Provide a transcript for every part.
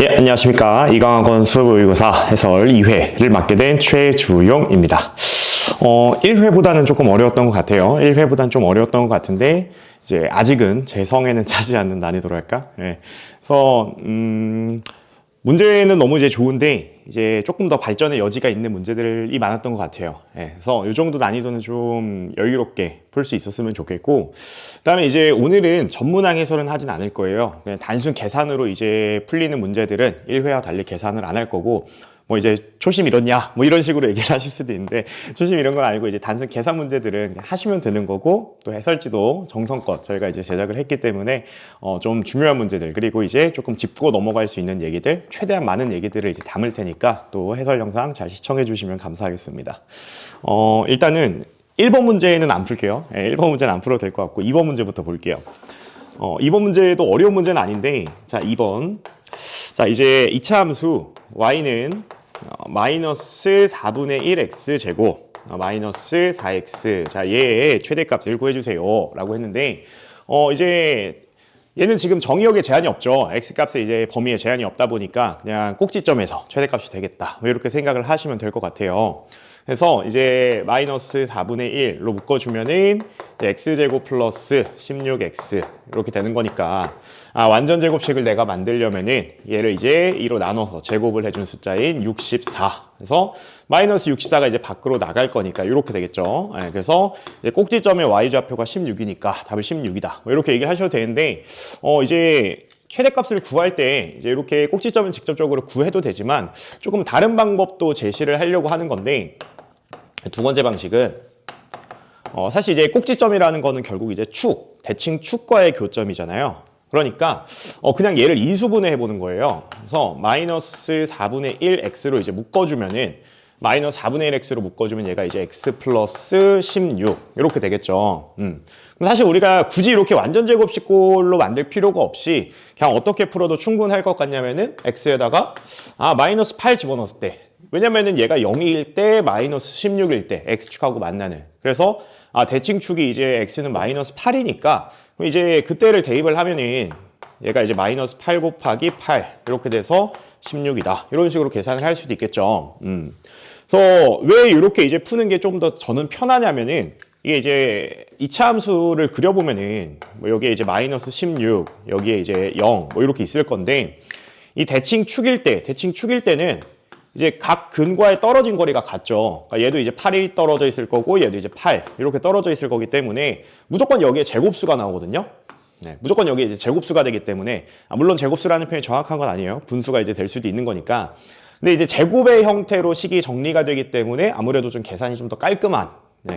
예, 안녕하십니까. 이강학원 수업모의고사 해설 2회를 맡게 된 최주용입니다. 1회보다는 조금 어려웠던 것 같아요. 1회보다는 좀 어려웠던 것 같은데, 이제 아직은 제 성에는 차지 않는 난이도랄까? 예. 그래서, 문제는 너무 이제 좋은데, 이제 조금 더 발전의 여지가 있는 문제들이 많았던 것 같아요. 예. 그래서 이 정도 난이도는 좀 여유롭게 풀 수 있었으면 좋겠고, 그다음에 이제 오늘은 전문항 해설은 하진 않을 거예요. 그냥 단순 계산으로 이제 풀리는 문제들은 1회와 달리 계산을 안 할 거고, 뭐 이제 초심 잃었냐 뭐 이런 식으로 얘기를 하실 수도 있는데, 초심 이런 건 아니고 이제 단순 계산 문제들은 그냥 하시면 되는 거고, 또 해설지도 정성껏 저희가 이제 제작을 했기 때문에 좀 중요한 문제들, 그리고 이제 조금 짚고 넘어갈 수 있는 얘기들, 최대한 많은 얘기들을 이제 담을 테니까 또 해설 영상 잘 시청해 주시면 감사하겠습니다. 일단은 1번 문제는 안 풀게요. 1번 문제는 안 풀어도 될 것 같고 2번 문제부터 볼게요. 2번 문제도 어려운 문제는 아닌데, 자 2번, 자 이제 이차 함수 y는 마이너스 4분의 1x 제곱 마이너스 4x, 자 얘의 최대값을 구해주세요 라고 했는데, 이제 얘는 지금 정의역에 제한이 없죠. x값에 이제 범위에 제한이 없다 보니까 그냥 꼭지점에서 최대값이 되겠다, 뭐 이렇게 생각을 하시면 될 것 같아요. 그래서 이제 마이너스 4분의 1로 묶어주면은 x제곱 플러스 16x 이렇게 되는 거니까, 완전 제곱식을 내가 만들려면은 얘를 이제 2로 나눠서 제곱을 해준 숫자인 64. 그래서 마이너스 64가 이제 밖으로 나갈 거니까 이렇게 되겠죠. 그래서 이제 꼭지점의 y좌표가 16이니까 답을 16이다. 뭐 이렇게 얘기를 하셔도 되는데, 이제 최대값을 구할 때 이제 이렇게 꼭지점을 직접적으로 구해도 되지만 조금 다른 방법도 제시를 하려고 하는 건데, 두 번째 방식은 사실 이제 꼭지점이라는 거는 결국 이제 축, 대칭 축과의 교점이잖아요. 그러니까 그냥 얘를 인수분해 해보는 거예요. 그래서 마이너스 4분의 1x로 이제 묶어주면은, 마이너스 4분의 1x로 묶어주면 얘가 이제 x 플러스 16 이렇게 되겠죠. 사실 우리가 굳이 이렇게 완전 제곱식꼴로 만들 필요가 없이 그냥 어떻게 풀어도 충분할 것 같냐면은 x에다가 마이너스 8 집어넣었을 때, 왜냐면은 얘가 0일 때 마이너스 16일 때 x축하고 만나는, 그래서 대칭축이 이제 x는 마이너스 8이니까 이제 그때를 대입을 하면은 얘가 이제 마이너스 8 곱하기 8 이렇게 돼서 16이다, 이런 식으로 계산을 할 수도 있겠죠. 그래서 왜 이렇게 이제 푸는 게 좀 더 저는 편하냐면은, 이게 이제 이차 함수를 그려보면은 뭐 여기에 이제 마이너스 16, 여기에 이제 0 뭐 이렇게 있을 건데, 이 대칭축일 때는 이제 각 근과의 떨어진 거리가 같죠. 그러니까 얘도 이제 8이 떨어져 있을 거고 얘도 이제 8 이렇게 떨어져 있을 거기 때문에 무조건 여기에 제곱수가 나오거든요. 네, 무조건 여기에 이제 제곱수가 되기 때문에, 물론 제곱수라는 표현이 정확한 건 아니에요. 분수가 이제 될 수도 있는 거니까. 근데 이제 제곱의 형태로 식이 정리가 되기 때문에 아무래도 좀 계산이 좀 더 깔끔한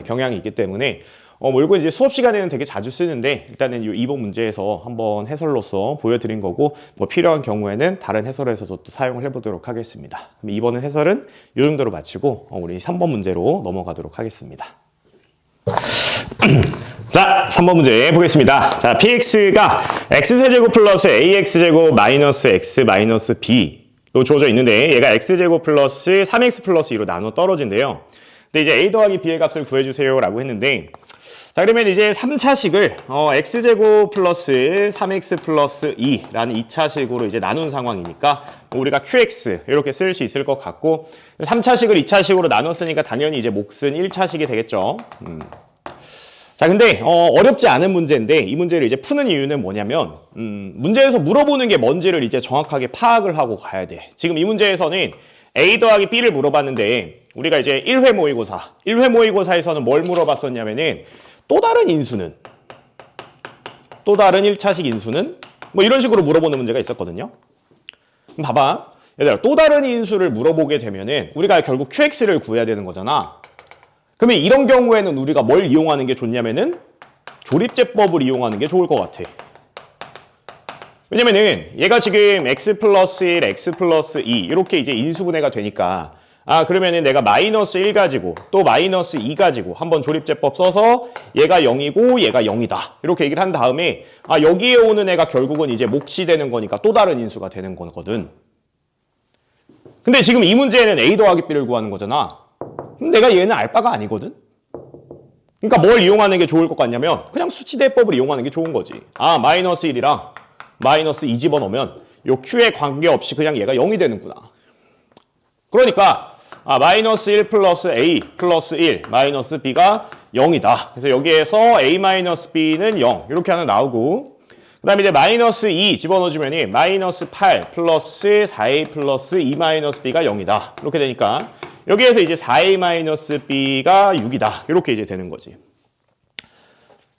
경향이 있기 때문에 뭐 이거 이제 수업 시간에는 되게 자주 쓰는데, 일단은 이 2번 문제에서 한번 해설로서 보여드린 거고, 뭐 필요한 경우에는 다른 해설에서도 또 사용을 해보도록 하겠습니다. 그럼 2번은 해설은 이 정도로 마치고 우리 3번 문제로 넘어가도록 하겠습니다. 자, 3번 문제 보겠습니다. 자, px가 x세제곱 플러스 ax제곱 마이너스 x 마이너스 b로 주어져 있는데, 얘가 x제곱 플러스 3x 플러스 2로 나눠 떨어진대요. 근데 이제 a 더하기 b의 값을 구해주세요 라고 했는데, 자 그러면 이제 3차식을 x제곱 플러스 3x 플러스 2라는 2차식으로 이제 나눈 상황이니까 우리가 qx 이렇게 쓸 수 있을 것 같고, 3차식을 2차식으로 나눴으니까 당연히 이제 몫은 1차식이 되겠죠. 자 근데 어렵지 않은 문제인데, 이 문제를 이제 푸는 이유는 뭐냐면, 문제에서 물어보는 게 뭔지를 이제 정확하게 파악을 하고 가야 돼. 지금 이 문제에서는 a 더하기 b를 물어봤는데, 우리가 이제 1회 모의고사에서는 뭘 물어봤었냐면은, 또 다른 1차식 인수는 뭐 이런 식으로 물어보는 문제가 있었거든요. 그럼 봐봐, 얘들아, 또 다른 인수를 물어보게 되면은 우리가 결국 qx를 구해야 되는 거잖아. 그러면 이런 경우에는 우리가 뭘 이용하는 게 좋냐면은 조립제법을 이용하는 게 좋을 것 같아. 왜냐면은 얘가 지금 x 플러스 1, x 플러스 2 이렇게 이제 인수분해가 되니까, 그러면은 내가 마이너스 1 가지고 또 마이너스 2 가지고 한번 조립제법 써서 얘가 0이고 얘가 0이다 이렇게 얘기를 한 다음에, 여기에 오는 애가 결국은 이제 몫이 되는 거니까 또 다른 인수가 되는 거거든. 근데 지금 이 문제에는 a 더하기 b를 구하는 거잖아. 근데 내가 얘는 알바가 아니거든. 그러니까 뭘 이용하는 게 좋을 것 같냐면, 그냥 수치대법을 이용하는 게 좋은 거지. 마이너스 1이랑 마이너스 2 집어넣으면 요 q에 관계없이 그냥 얘가 0이 되는구나. 그러니까 마이너스 1 플러스 a 플러스 1 마이너스 b가 0이다. 그래서 여기에서 a 마이너스 b는 0 이렇게 하나 나오고, 그 다음에 이제 마이너스 2 집어넣어주면 마이너스 8 플러스 4a 플러스 2 마이너스 b가 0이다. 이렇게 되니까 여기에서 이제 4a 마이너스 b가 6이다. 이렇게 이제 되는 거지.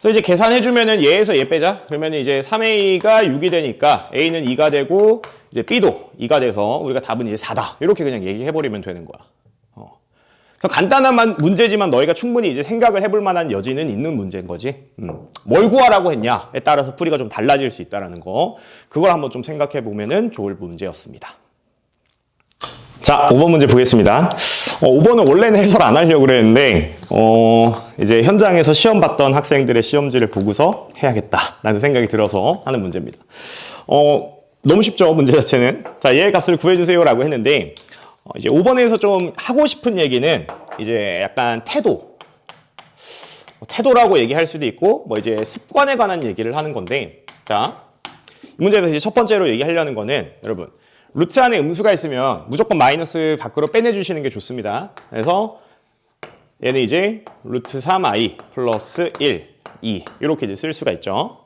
그래서 이제 계산해주면은 얘에서 얘 빼자. 그러면 이제 3a가 6이 되니까 a는 2가 되고 이제 b도 2가 돼서 우리가 답은 이제 4다. 이렇게 그냥 얘기해버리면 되는 거야. 그래서 간단한 문제지만 너희가 충분히 이제 생각을 해볼 만한 여지는 있는 문제인 거지. 뭘 구하라고 했냐에 따라서 풀이가 좀 달라질 수 있다는 거. 그걸 한번 좀 생각해 보면은 좋을 문제였습니다. 자, 5번 문제 보겠습니다. 5번은 원래는 해설 안 하려고 그랬는데, 이제 현장에서 시험 봤던 학생들의 시험지를 보고서 해야겠다라는 생각이 들어서 하는 문제입니다. 너무 쉽죠, 문제 자체는. 자, 얘의 값을 구해주세요라고 했는데, 이제 5번에서 좀 하고 싶은 얘기는 이제 약간 태도라고 얘기할 수도 있고, 뭐 이제 습관에 관한 얘기를 하는 건데, 자, 이 문제에서 이제 첫 번째로 얘기하려는 거는 여러분, 루트 안에 음수가 있으면 무조건 마이너스 밖으로 빼내주시는 게 좋습니다. 그래서 얘는 이제 루트 3i 플러스 1, 2 이렇게 이제 쓸 수가 있죠.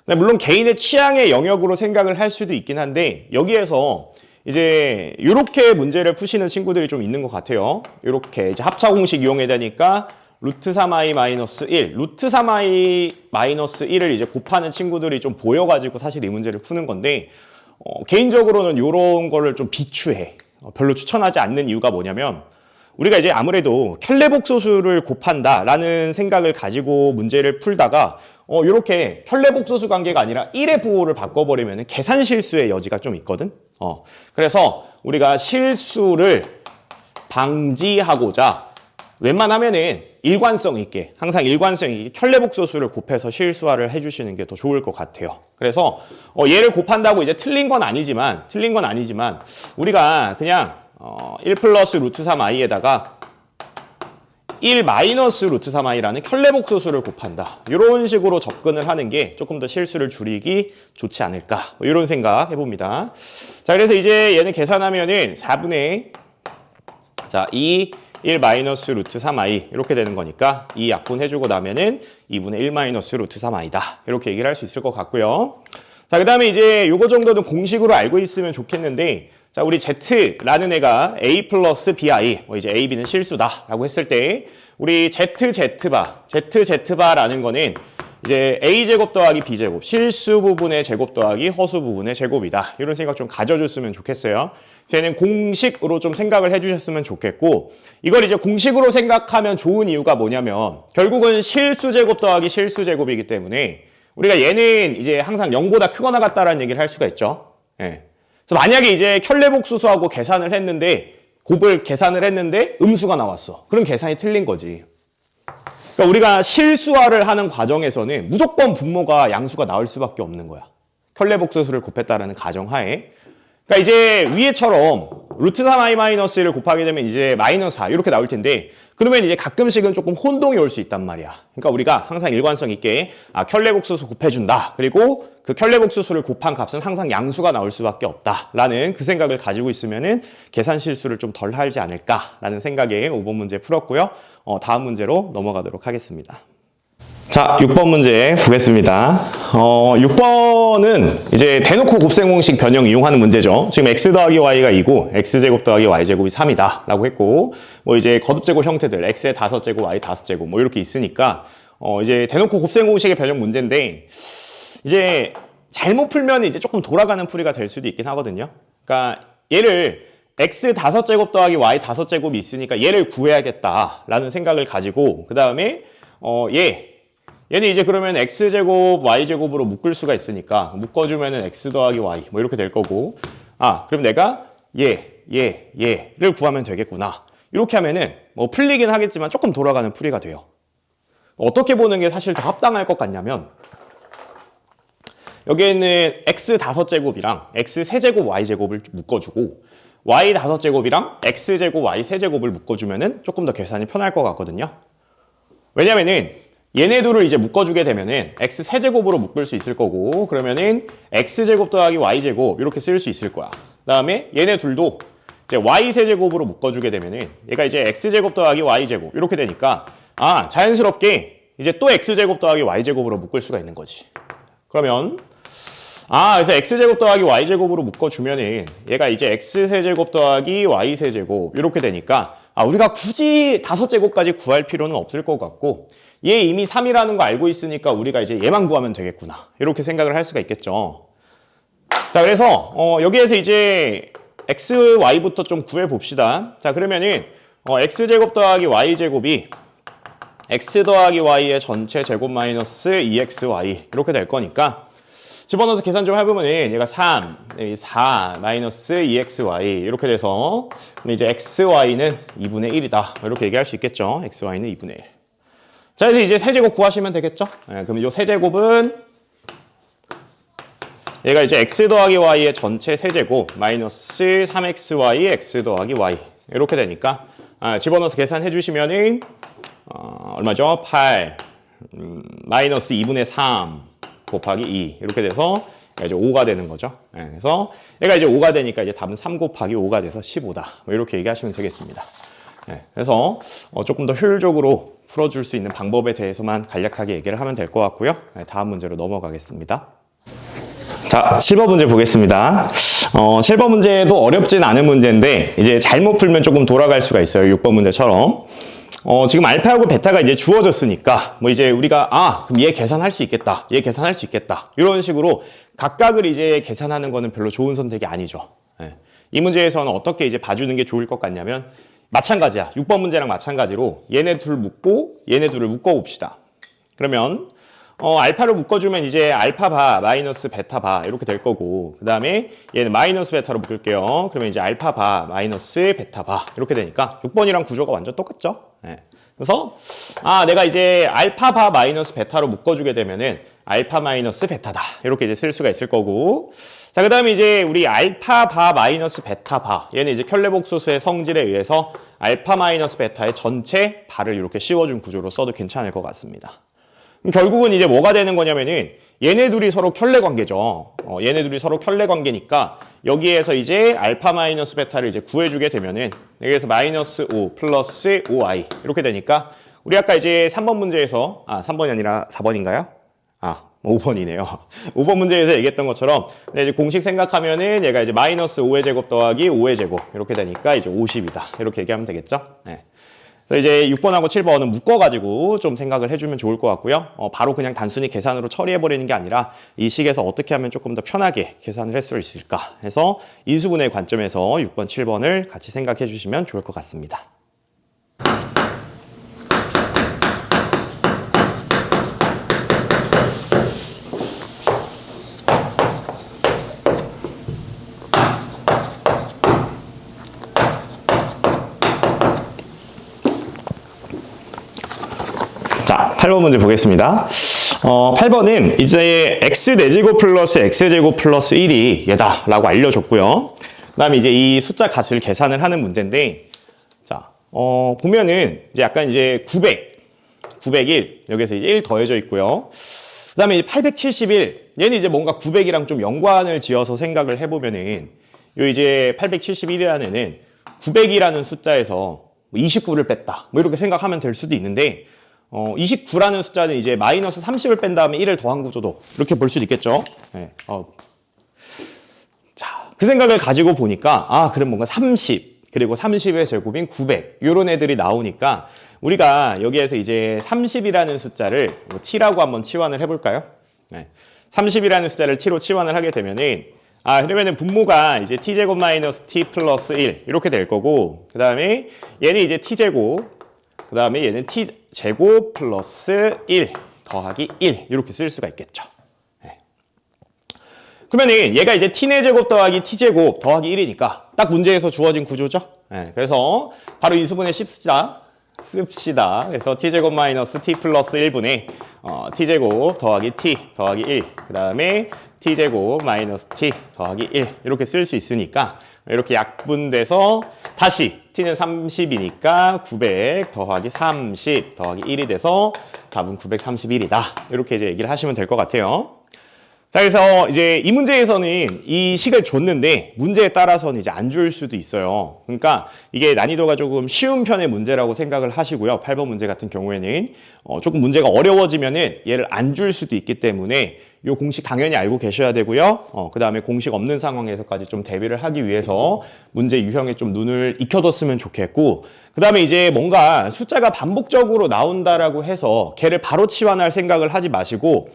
물론 개인의 취향의 영역으로 생각을 할 수도 있긴 한데 여기에서 이제 이렇게 문제를 푸시는 친구들이 좀 있는 것 같아요. 이렇게 이제 합차 공식 이용해야 되니까 루트 3i 마이너스 1, 루트 3i 마이너스 1을 이제 곱하는 친구들이 좀 보여가지고 사실 이 문제를 푸는 건데 개인적으로는 이런 거를 좀 비추해. 별로 추천하지 않는 이유가 뭐냐면 우리가 이제 아무래도 켤레복소수를 곱한다라는 생각을 가지고 문제를 풀다가 이렇게 켤레복소수 관계가 아니라 1의 부호를 바꿔버리면 계산 실수의 여지가 좀 있거든. 그래서 우리가 실수를 방지하고자 웬만하면은 일관성 있게, 항상 일관성 있게 켤레복소수를 곱해서 실수화를 해주시는 게 더 좋을 것 같아요. 그래서 얘를 곱한다고 이제 틀린 건 아니지만 우리가 그냥 1 플러스 루트 3i에다가 1 마이너스 루트 3i라는 켤레복소수를 곱한다. 이런 식으로 접근을 하는 게 조금 더 실수를 줄이기 좋지 않을까. 이런 생각 해봅니다. 자, 그래서 이제 얘는 계산하면은 4분의 1 마이너스 루트 3i 이렇게 되는 거니까 2 약분해주고 나면은 2분의 1 마이너스 루트 3i다. 이렇게 얘기를 할 수 있을 것 같고요. 자, 그 다음에 이제 요거 정도는 공식으로 알고 있으면 좋겠는데, 자, 우리 z라는 애가 a 플러스 bi, 이제 a, b는 실수다라고 했을 때, 우리 z바라는 거는 이제 a제곱 더하기 b제곱, 실수 부분의 제곱 더하기 허수 부분의 제곱이다. 이런 생각 좀 가져줬으면 좋겠어요. 걔는 공식으로 좀 생각을 해주셨으면 좋겠고, 이걸 이제 공식으로 생각하면 좋은 이유가 뭐냐면 결국은 실수제곱 더하기 실수제곱이기 때문에 우리가 얘는 이제 항상 0보다 크거나 같다라는 얘기를 할 수가 있죠. 예. 그래서 만약에 이제 켤레복소수하고 곱을 계산을 했는데 음수가 나왔어. 그럼 계산이 틀린 거지. 그러니까 우리가 실수화를 하는 과정에서는 무조건 분모가 양수가 나올 수밖에 없는 거야. 켤레복소수를 곱했다라는 가정하에. 그러니까 이제 위에처럼 루트 3i-1을 곱하게 되면 이제 마이너스 4 이렇게 나올 텐데, 그러면 이제 가끔씩은 조금 혼동이 올 수 있단 말이야. 그러니까 우리가 항상 일관성 있게 켤레복소수 곱해준다. 그리고 그 켤레복소수를 곱한 값은 항상 양수가 나올 수밖에 없다라는 그 생각을 가지고 있으면은 계산 실수를 좀 덜 하지 않을까라는 생각에 5번 문제 풀었고요. 다음 문제로 넘어가도록 하겠습니다. 자, 6번 문제 보겠습니다. 6번은 이제 대놓고 곱셈 공식 변형 이용하는 문제죠. 지금 x 더하기 y가 2고 x제곱 더하기 y제곱이 3이다 라고 했고, 뭐 이제 거듭제곱 형태들 x의 5제곱 y 5제곱 뭐 이렇게 있으니까 이제 대놓고 곱셈 공식의 변형 문제인데, 이제 잘못 풀면 이제 조금 돌아가는 풀이가 될 수도 있긴 하거든요. 그러니까 얘를 x 5제곱 더하기 y 5제곱이 있으니까 얘를 구해야겠다라는 생각을 가지고, 그 다음에 얘는 이제 그러면 x제곱 y제곱으로 묶을 수가 있으니까 묶어주면은 x 더하기 y 뭐 이렇게 될 거고, 그럼 내가 얘를 구하면 되겠구나. 이렇게 하면은 뭐 풀리긴 하겠지만 조금 돌아가는 풀이가 돼요. 어떻게 보는 게 사실 더 합당할 것 같냐면, 여기에 있는 x 5제곱이랑 x 3제곱 y제곱을 묶어주고 y 5제곱이랑 x제곱 y 3제곱을 묶어주면은 조금 더 계산이 편할 것 같거든요. 왜냐면은 얘네 둘을 이제 묶어주게 되면은 x 세제곱으로 묶을 수 있을 거고, 그러면은 x제곱 더하기 y제곱 이렇게 쓸 수 있을 거야. 그다음에 얘네 둘도 이제 y 세제곱으로 묶어주게 되면은 얘가 이제 x제곱 더하기 y제곱 이렇게 되니까 자연스럽게 이제 또 x제곱 더하기 y제곱으로 묶을 수가 있는 거지. 그러면 그래서 x제곱 더하기 y제곱으로 묶어주면은 얘가 이제 x세제곱 더하기 y세제곱 이렇게 되니까 우리가 굳이 5제곱까지 구할 필요는 없을 것 같고, 얘 이미 3이라는 거 알고 있으니까 우리가 이제 얘만 구하면 되겠구나 이렇게 생각을 할 수가 있겠죠. 자, 그래서 여기에서 이제 x, y부터 좀 구해 봅시다. 자, 그러면은 x제곱 더하기 y제곱이 x 더하기 y의 전체 제곱 마이너스 2xy 이렇게 될 거니까 집어넣어서 계산 좀 해보면은 얘가 3, 4 마이너스 2xy 이렇게 돼서 이제 xy는 2분의 1이다 이렇게 얘기할 수 있겠죠. xy는 2분의 1. 자, 그래서 이제 세제곱 구하시면 되겠죠. 그럼 이 세제곱은 얘가 이제 x 더하기 y의 전체 세제곱 마이너스 3xy x 더하기 y 이렇게 되니까 집어넣어서 계산해 주시면은 얼마죠? 8 마이너스 2분의 3 곱하기 2 이렇게 돼서 이제 5가 되는 거죠. 그래서 얘가 이제 5가 되니까 이제 답은 3 곱하기 5가 돼서 15다. 이렇게 얘기하시면 되겠습니다. 그래서 조금 더 효율적으로 풀어줄 수 있는 방법에 대해서만 간략하게 얘기를 하면 될 것 같고요. 다음 문제로 넘어가겠습니다. 자, 7번 문제 보겠습니다. 7번 문제도 어렵진 않은 문제인데 이제 잘못 풀면 조금 돌아갈 수가 있어요. 6번 문제처럼. 지금 알파하고 베타가 이제 주어졌으니까 뭐 이제 우리가 그럼 얘 계산할 수 있겠다. 얘 계산할 수 있겠다. 이런 식으로 각각을 이제 계산하는 거는 별로 좋은 선택이 아니죠. 이 문제에서는 어떻게 이제 봐주는 게 좋을 것 같냐면 마찬가지야. 6번 문제랑 마찬가지로 얘네 둘 묶고 얘네 둘을 묶어 봅시다. 그러면 알파를 묶어주면 이제 알파 바 마이너스 베타 바 이렇게 될 거고, 그 다음에 얘는 마이너스 베타로 묶을게요. 그러면 이제 알파 바 마이너스 베타 바 이렇게 되니까 6번이랑 구조가 완전 똑같죠. 그래서 내가 이제 알파 바 마이너스 베타로 묶어주게 되면은 알파 마이너스 베타다 이렇게 이제 쓸 수가 있을 거고, 자, 그 다음에 이제 우리 알파 바 마이너스 베타 바 얘는 이제 켤레복소수의 성질에 의해서 알파 마이너스 베타의 전체 바를 이렇게 씌워준 구조로 써도 괜찮을 것 같습니다. 결국은 이제 뭐가 되는 거냐면은 얘네 둘이 서로 켤레 관계죠. 얘네 둘이 서로 켤레 관계니까 여기에서 이제 알파 마이너스 베타를 이제 구해주게 되면은 여기에서 마이너스 5 플러스 5i 이렇게 되니까 우리 아까 이제 3번 문제에서 3번이 아니라 4번인가요? 5번이네요. 5번 문제에서 얘기했던 것처럼 이제 공식 생각하면은 얘가 이제 마이너스 5의 제곱 더하기 5의 제곱 이렇게 되니까 이제 50이다. 이렇게 얘기하면 되겠죠? 그래서 이제 6번하고 7번은 묶어가지고 좀 생각을 해주면 좋을 것 같고요. 바로 그냥 단순히 계산으로 처리해버리는 게 아니라 이 식에서 어떻게 하면 조금 더 편하게 계산을 할 수 있을까 해서 인수분해 관점에서 6번, 7번을 같이 생각해 주시면 좋을 것 같습니다. 자, 8번 문제 보겠습니다. 8번은 이제 x4제곱 플러스 x제곱 플러스 1이 얘다 라고 알려줬고요. 그 다음에 이제 이 숫자 값을 계산을 하는 문제인데, 자, 보면은 이제 약간 이제 901 여기서 이제 1 더해져 있고요. 그 다음에 이제 871 얘는 이제 뭔가 900이랑 좀 연관을 지어서 생각을 해보면은 요 이제 871이라는 애는 900이라는 숫자에서 29를 뺐다 뭐 이렇게 생각하면 될 수도 있는데, 29라는 숫자는 이제 마이너스 30을 뺀 다음에 1을 더한 구조도 이렇게 볼 수도 있겠죠. 자, 그 생각을 가지고 보니까 그럼 뭔가 30 그리고 30의 제곱인 900 이런 애들이 나오니까 우리가 여기에서 이제 30이라는 숫자를 t라고 한번 치환을 해볼까요? 30이라는 숫자를 t로 치환을 하게 되면은 그러면은 분모가 이제 t제곱 마이너스 t 플러스 1 이렇게 될 거고, 그 다음에 얘는 이제 t제곱, 그 다음에 얘는 t제곱 플러스 1 더하기 1 이렇게 쓸 수가 있겠죠. 그러면은 얘가 이제 t네 제곱 더하기 t제곱 더하기 1이니까 딱 문제에서 주어진 구조죠. 그래서 바로 인수분해 씁시다. 그래서 t제곱 마이너스 t 플러스 1분의 t제곱 더하기 t 더하기 1, 그 다음에 t제곱 마이너스 t 더하기 1 이렇게 쓸 수 있으니까 이렇게 약분돼서 다시 t는 30이니까 900 더하기 30 더하기 1이 돼서 답은 931이다. 이렇게 이제 얘기를 하시면 될 것 같아요. 자, 그래서 이제 이 문제에서는 이 식을 줬는데 문제에 따라서는 이제 안 줄 수도 있어요. 그러니까 이게 난이도가 조금 쉬운 편의 문제라고 생각을 하시고요. 8번 문제 같은 경우에는 조금 문제가 어려워지면은 얘를 안 줄 수도 있기 때문에 이 공식 당연히 알고 계셔야 되고요. 그 다음에 공식 없는 상황에서까지 좀 대비를 하기 위해서 문제 유형에 좀 눈을 익혀뒀으면 좋겠고, 그 다음에 이제 뭔가 숫자가 반복적으로 나온다라고 해서 걔를 바로 치환할 생각을 하지 마시고,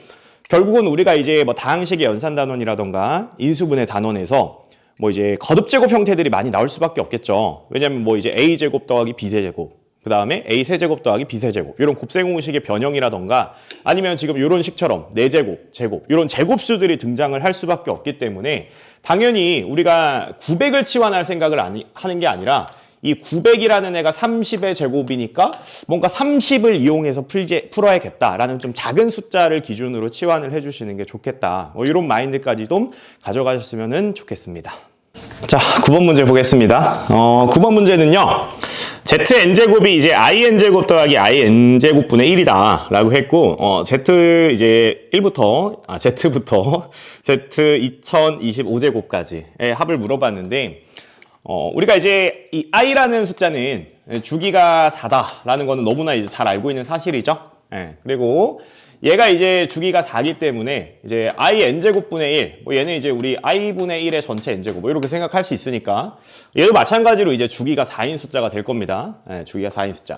결국은 우리가 이제 뭐 다항식의 연산단원이라던가 인수분해 단원에서 뭐 이제 거듭제곱 형태들이 많이 나올 수밖에 없겠죠. 왜냐면 뭐 이제 a제곱 더하기 b세제곱, 그 다음에 a세제곱 더하기 b세제곱, 이런 곱셈공식의 변형이라던가 아니면 지금 이런 식처럼 4제곱, 제곱, 이런 제곱수들이 등장을 할 수밖에 없기 때문에 당연히 우리가 900을 치환할 생각을 하는 게 아니라 이 900이라는 애가 30의 제곱이니까 뭔가 30을 이용해서 풀어야겠다라는 좀 작은 숫자를 기준으로 치환을 해주시는 게 좋겠다. 뭐 이런 마인드까지 좀 가져가셨으면 좋겠습니다. 자, 9번 문제 보겠습니다. 9번 문제는요. zn제곱이 이제 in제곱 더하기 in제곱분의 1이다 라고 했고, z 이제 1부터, z부터 z 2025제곱까지의 합을 물어봤는데, 우리가 이제 이 i라는 숫자는 주기가 4다라는 거는 너무나 이제 잘 알고 있는 사실이죠. 그리고 얘가 이제 주기가 4기 때문에 이제 in제곱분의 1, 뭐 얘는 이제 우리 i분의 1의 전체 n제곱, 뭐 이렇게 생각할 수 있으니까 얘도 마찬가지로 이제 주기가 4인 숫자가 될 겁니다. 주기가 4인 숫자.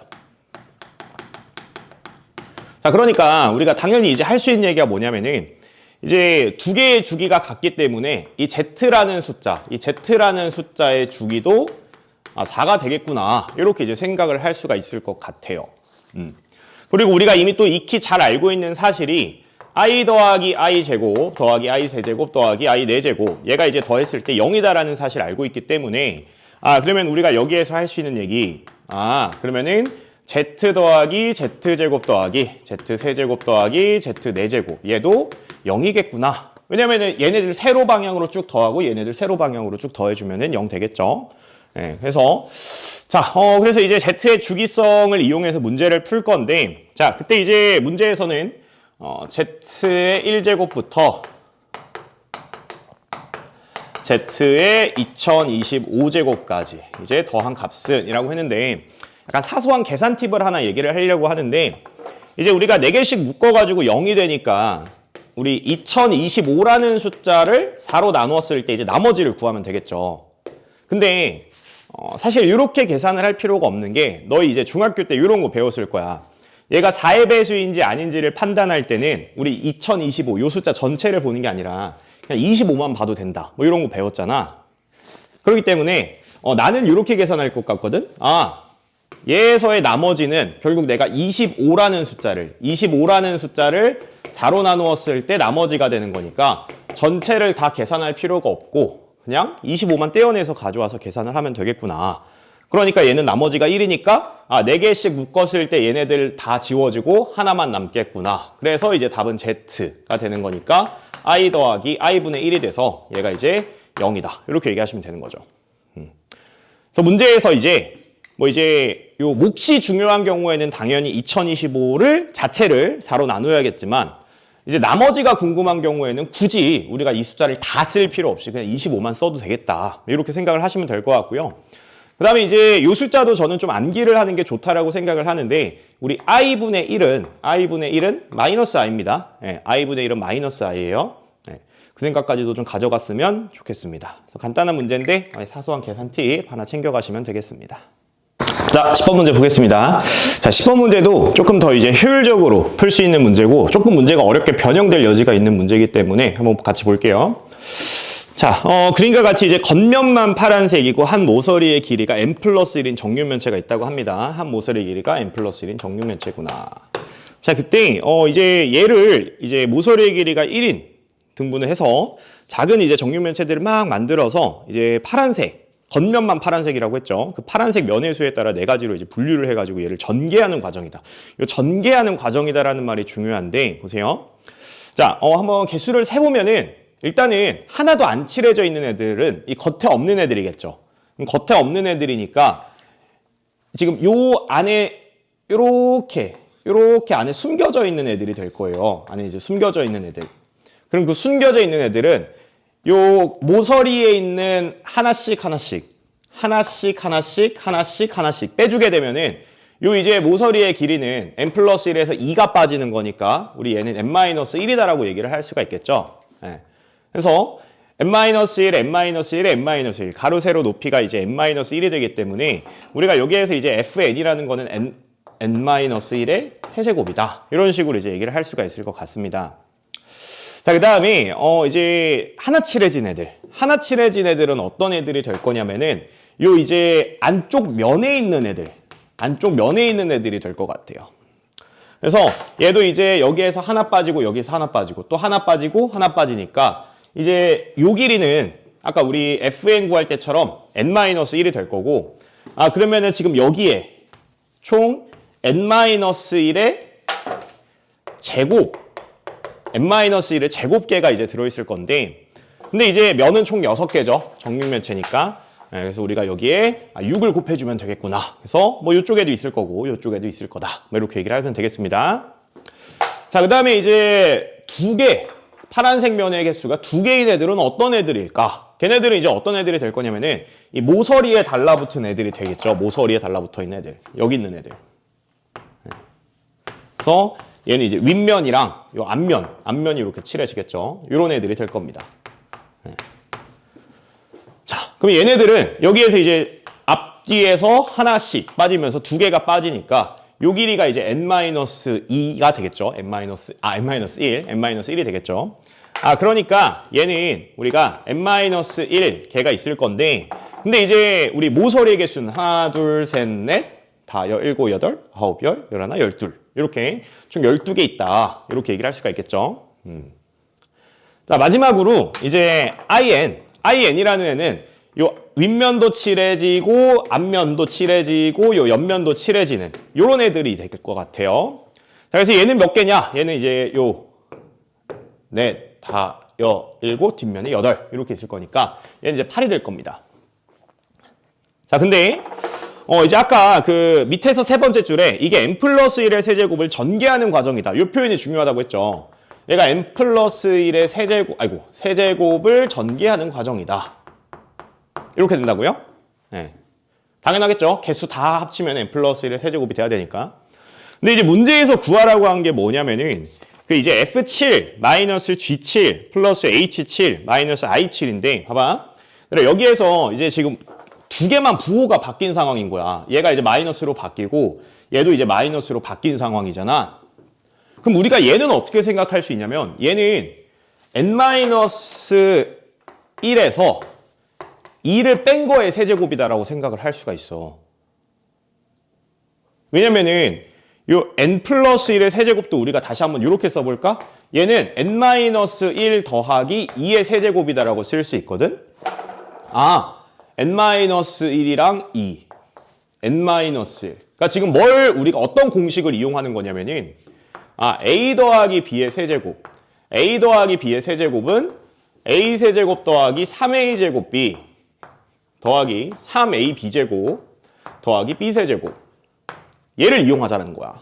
자, 그러니까 우리가 당연히 이제 할 수 있는 얘기가 뭐냐면은 이제 두 개의 주기가 같기 때문에 이 z라는 숫자, 이 z라는 숫자의 주기도 4가 되겠구나. 이렇게 이제 생각을 할 수가 있을 것 같아요. 그리고 우리가 이미 또 익히 잘 알고 있는 사실이 i 더하기 i 제곱 더하기 i 세제곱 더하기 i 4제곱, 얘가 이제 더했을 때 0이다라는 사실 알고 있기 때문에 그러면 우리가 여기에서 할 수 있는 얘기, 그러면은 z 더하기 z제곱 더하기 z 세제곱 더하기 z 4제곱, 얘도 0이겠구나. 왜냐면은 얘네들 세로 방향으로 쭉 더하고 얘네들 세로 방향으로 쭉 더해주면은 0 되겠죠. 그래서 그래서 이제 z의 주기성을 이용해서 문제를 풀 건데, 자, 그때 이제 문제에서는 z의 1제곱부터 z의 2025제곱까지 이제 더한 값은 이라고 했는데, 약간 사소한 계산 팁을 하나 얘기를 하려고 하는데, 이제 우리가 4개씩 묶어가지고 0이 되니까 우리 2025라는 숫자를 4로 나누었을 때 이제 나머지를 구하면 되겠죠. 근데 사실 이렇게 계산을 할 필요가 없는 게, 너희 이제 중학교 때 이런 거 배웠을 거야. 얘가 4의 배수인지 아닌지를 판단할 때는 우리 2025 요 숫자 전체를 보는 게 아니라 그냥 25만 봐도 된다. 뭐 이런 거 배웠잖아. 그렇기 때문에 나는 이렇게 계산할 것 같거든. 얘에서의 나머지는 결국 내가 25라는 숫자를 4로 나누었을 때 나머지가 되는 거니까 전체를 다 계산할 필요가 없고 그냥 25만 떼어내서 가져와서 계산을 하면 되겠구나. 그러니까 얘는 나머지가 1이니까 4개씩 묶었을 때 얘네들 다 지워지고 하나만 남겠구나. 그래서 이제 답은 Z가 되는 거니까 I 더하기 I분의 1이 돼서 얘가 이제 0이다. 이렇게 얘기하시면 되는 거죠. 그래서 문제에서 이제 요 몫이 중요한 경우에는 당연히 2025를 자체를 4로 나눠야겠지만, 이제 나머지가 궁금한 경우에는 굳이 우리가 이 숫자를 다 쓸 필요 없이 그냥 25만 써도 되겠다. 이렇게 생각을 하시면 될 것 같고요. 그 다음에 이제 요 숫자도 저는 좀 암기를 하는 게 좋다라고 생각을 하는데, 우리 i분의 1은 마이너스 i입니다. i분의 1은 마이너스 i예요. 그 생각까지도 좀 가져갔으면 좋겠습니다. 그래서 간단한 문제인데 사소한 계산 팁 하나 챙겨가시면 되겠습니다. 자, 10번 문제 보겠습니다. 자, 10번 문제도 조금 더 이제 효율적으로 풀 수 있는 문제고, 조금 문제가 어렵게 변형될 여지가 있는 문제이기 때문에 한번 같이 볼게요. 자, 그림과 같이 이제 겉면만 파란색이고 한 모서리의 길이가 n 플러스 1인 정육면체가 있다고 합니다. 한 모서리의 길이가 n 플러스 1인 정육면체구나. 자, 그때 이제 얘를 이제 모서리의 길이가 1인 등분을 해서 작은 이제 정육면체들을 막 만들어서 이제 파란색, 겉면만 파란색이라고 했죠. 그 파란색 면의 수에 따라 4가지로 이제 분류를 해가지고 얘를 전개하는 과정이다. 이 전개하는 과정이다라는 말이 중요한데, 보세요. 자, 한번 개수를 세보면은 일단은 하나도 안 칠해져 있는 애들은 이 겉에 없는 애들이겠죠. 겉에 없는 애들이니까 지금 요 안에 요렇게 안에 숨겨져 있는 애들이 될 거예요. 안에 이제 숨겨져 있는 애들. 그럼 그 숨겨져 있는 애들은 요 모서리에 있는 하나씩 빼주게 되면은 요 이제 모서리의 길이는 n 플러스 1에서 2가 빠지는 거니까 우리 얘는 n-1이다라고 얘기를 할 수가 있겠죠. 네. 그래서 n-1, n-1, n-1 가로 세로 높이가 이제 n-1이 되기 때문에 우리가 여기에서 이제 fn이라는 거는 n-1의 세제곱이다. 이런 식으로 이제 얘기를 할 수가 있을 것 같습니다. 자, 그 다음에 이제 하나 칠해진 애들은 어떤 애들이 될 거냐면은 요 이제 안쪽 면에 있는 애들이 될 것 같아요. 그래서 얘도 이제 여기에서 하나 빠지고 여기서 하나 빠지고 또 하나 빠지고 하나 빠지니까 이제 요 길이는 아까 우리 fn 구할 때처럼 n-1이 될 거고, 그러면은 지금 여기에 총 n-1의 제곱, n-1의 제곱개가 이제 들어있을 건데, 근데 이제 면은 총 6개죠. 정육면체니까. 네, 그래서 우리가 여기에 6을 곱해주면 되겠구나. 그래서 뭐 이쪽에도 있을 거고 이쪽에도 있을 거다. 뭐 이렇게 얘기를 하면 되겠습니다. 자, 그 다음에 이제 파란색 면의 개수가 2개인 애들은 어떤 애들일까? 걔네들은 이제 어떤 애들이 될 거냐면은 이 모서리에 달라붙은 애들이 되겠죠. 모서리에 달라붙어 있는 애들. 여기 있는 애들. 그래서 얘는 이제 윗면이랑 요 앞면이 이렇게 칠해지겠죠. 이런 애들이 될 겁니다. 자, 그럼 얘네들은 여기에서 이제 앞뒤에서 하나씩 빠지면서 2개가 빠지니까 요 길이가 이제 n-2가 되겠죠. n-1이 되겠죠. 그러니까 얘는 우리가 n-1 개가 있을 건데, 근데 이제 우리 모서리의 개수는 하나, 둘, 셋, 넷, 다 17, 8, 9, 10, 11, 12 이렇게 총 12개 있다. 이렇게 얘기를 할 수가 있겠죠. 자, 마지막으로 이제 IN이라는 애는 요 윗면도 칠해지고 앞면도 칠해지고 요 옆면도 칠해지는 요런 애들이 될 것 같아요. 자, 그래서 얘는 몇 개냐? 얘는 이제 요 넷, 다, 일곱, 뒷면에 8 이렇게 있을 거니까 얘는 이제 8이 될 겁니다. 자, 근데 이제 아까 그 밑에서 세 번째 줄에 이게 n 플러스 1의 세제곱을 전개하는 과정이다. 이 표현이 중요하다고 했죠. 얘가 n 플러스 1의 세제곱을 전개하는 과정이다. 이렇게 된다고요? 네. 당연하겠죠. 개수 다 합치면 n 플러스 1의 세제곱이 돼야 되니까. 근데 이제 문제에서 구하라고 한 게 뭐냐면은 그 이제 F7 마이너스 G7 플러스 H7 마이너스 I7인데 봐봐. 그래, 여기에서 이제 지금 2개만 부호가 바뀐 상황인 거야. 얘가 이제 마이너스로 바뀌고 얘도 이제 마이너스로 바뀐 상황이잖아. 그럼 우리가 얘는 어떻게 생각할 수 있냐면 얘는 n-1에서 2를 뺀 거의 세제곱이다라고 생각을 할 수가 있어. 왜냐면은 요 n 플러스 1의 세제곱도 우리가 다시 한번 이렇게 써볼까? 얘는 n-1 더하기 2의 세제곱이다라고 쓸 수 있거든? n-1이랑 2. n-1. 그러니까 지금 우리가 어떤 공식을 이용하는 거냐면은 a 더하기 b의 세제곱. a 더하기 b의 세제곱은 a 세제곱 더하기 3a 제곱 b 더하기 3a b제곱 더하기 b 세제곱. 얘를 이용하자는 거야.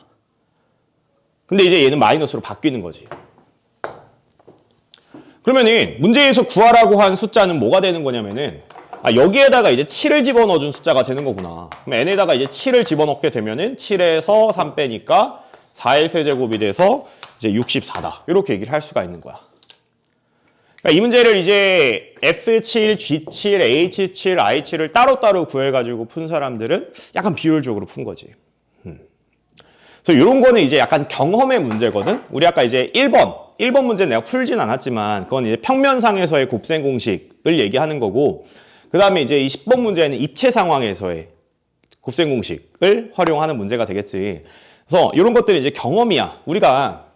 근데 이제 얘는 마이너스로 바뀌는 거지. 그러면은 문제에서 구하라고 한 숫자는 뭐가 되는 거냐면은 여기에다가 이제 7을 집어넣어준 숫자가 되는 거구나. 그럼 n에다가 이제 7을 집어넣게 되면은 7에서 3 빼니까 4의 세제곱이 돼서 이제 64다. 이렇게 얘기를 할 수가 있는 거야. 그러니까 이 문제를 이제 F7, G7, H7, I7을 따로따로 구해가지고 푼 사람들은 약간 비효율적으로 푼 거지. 그래서 이런 거는 이제 약간 경험의 문제거든. 우리 아까 이제 1번 문제는 내가 풀진 않았지만 그건 이제 평면상에서의 곱셈 공식을 얘기하는 거고, 그 다음에 이제 이 10번 문제는 입체 상황에서의 곱셈 공식을 활용하는 문제가 되겠지. 그래서 이런 것들이 이제 경험이야. 우리가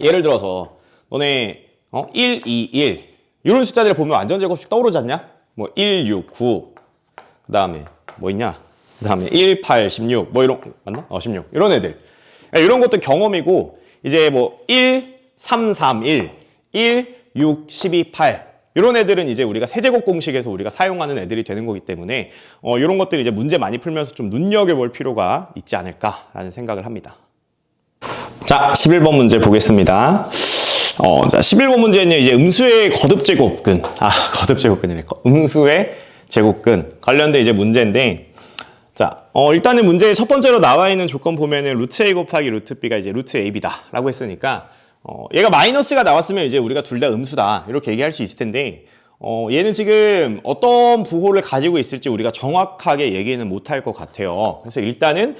예를 들어서 너네 1, 2, 1 이런 숫자들을 보면 완전 제곱식 떠오르지 않냐? 뭐 1, 6, 9 그 다음에 뭐 있냐? 그 다음에 1, 8, 16 뭐 이런 맞나? 16 이런 애들. 이런 것도 경험이고 이제 뭐 1, 3, 3, 1 1, 6, 12, 8 이런 애들은 이제 우리가 세제곱 공식에서 우리가 사용하는 애들이 되는 거기 때문에 이런 것들 이제 문제 많이 풀면서 좀 눈여겨볼 필요가 있지 않을까라는 생각을 합니다. 자, 11번 문제 보겠습니다. 자, 11번 문제는 이제 음수의 거듭제곱근, 거듭제곱근이네. 음수의 제곱근 관련된 이제 문제인데, 자, 일단은 문제의 첫 번째로 나와 있는 조건 보면은 루트 A 곱하기 루트 B가 이제 루트 AB다라고 했으니까, 얘가 마이너스가 나왔으면 이제 우리가 둘 다 음수다 이렇게 얘기할 수 있을 텐데, 얘는 지금 어떤 부호를 가지고 있을지 우리가 정확하게 얘기는 못할 것 같아요. 그래서 일단은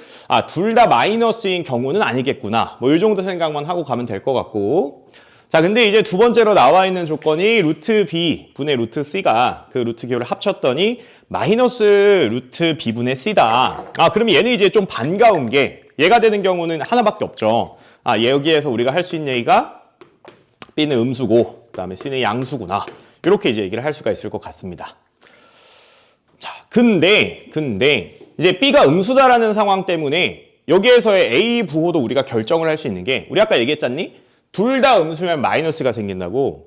둘 다 마이너스인 경우는 아니겠구나, 뭐 이 정도 생각만 하고 가면 될 것 같고, 자, 근데 이제 두 번째로 나와 있는 조건이 루트 B 분의 루트 C가 그 루트 기호를 합쳤더니 마이너스 루트 B 분의 C다. 그러면 얘는 이제 좀 반가운 게 얘가 되는 경우는 하나밖에 없죠. 여기에서 우리가 할 수 있는 얘기가 B는 음수고 그 다음에 C는 양수구나. 이렇게 이제 얘기를 할 수가 있을 것 같습니다. 자, 근데 이제 B가 음수다라는 상황 때문에 여기에서의 A 부호도 우리가 결정을 할 수 있는 게, 우리 아까 얘기했잖니? 둘 다 음수면 마이너스가 생긴다고.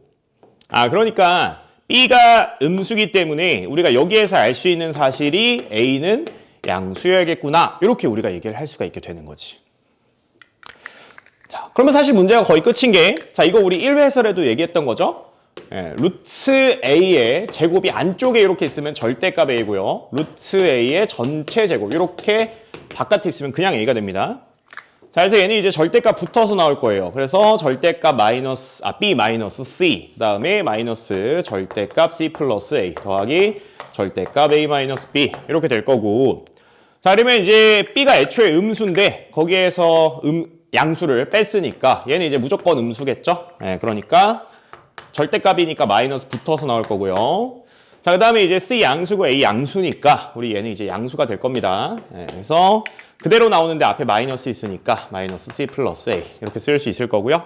그러니까 B가 음수기 때문에 우리가 여기에서 알 수 있는 사실이 A는 양수여야겠구나, 이렇게 우리가 얘기를 할 수가 있게 되는 거지. 자, 그러면 사실 문제가 거의 끝인 게, 자, 이거 우리 1회에서라도 얘기했던 거죠. 루트 A의 제곱이 안쪽에 이렇게 있으면 절대값 A고요. 루트 A의 전체 제곱 이렇게 바깥에 있으면 그냥 A가 됩니다. 자, 그래서 얘는 이제 절대값 붙어서 나올 거예요. 그래서 절대값 B 마이너스 C, 그 다음에 마이너스 절대값 C 플러스 A 더하기 절대값 A 마이너스 B 이렇게 될 거고, 자, 그러면 이제 B가 애초에 음수인데 거기에서 양수를 뺐으니까 얘는 이제 무조건 음수겠죠. 그러니까 절대값이니까 마이너스 붙어서 나올 거고요. 자, 그 다음에 이제 C 양수고 A 양수니까 우리 얘는 이제 양수가 될 겁니다. 그래서 그대로 나오는데 앞에 마이너스 있으니까 마이너스 C 플러스 A 이렇게 쓸 수 있을 거고요.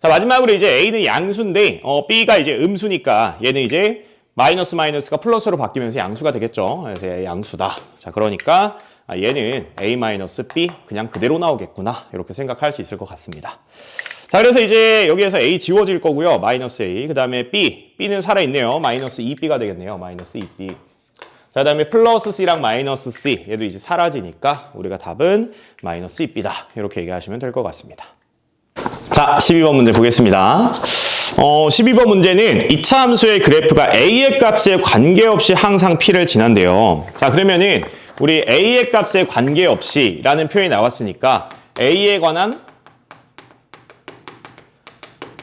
자, 마지막으로 이제 A는 양수인데 B가 이제 음수니까 얘는 이제 마이너스가 플러스로 바뀌면서 양수가 되겠죠. 그래서 얘 양수다. 자, 그러니까 얘는 A 마이너스 B 그냥 그대로 나오겠구나, 이렇게 생각할 수 있을 것 같습니다. 자, 그래서 이제 여기에서 A 지워질 거고요. 마이너스 A. 그 다음에 B는 살아있네요. 마이너스 2B가 되겠네요. 마이너스 2B. 자, 그 다음에 플러스 C랑 마이너스 C. 얘도 이제 사라지니까 우리가 답은 마이너스 2B다. 이렇게 얘기하시면 될 것 같습니다. 자, 12번 문제 보겠습니다. 12번 문제는 2차 함수의 그래프가 A의 값에 관계없이 항상 P를 지난대요. 자, 그러면은 우리 A의 값에 관계없이 라는 표현이 나왔으니까 A에 관한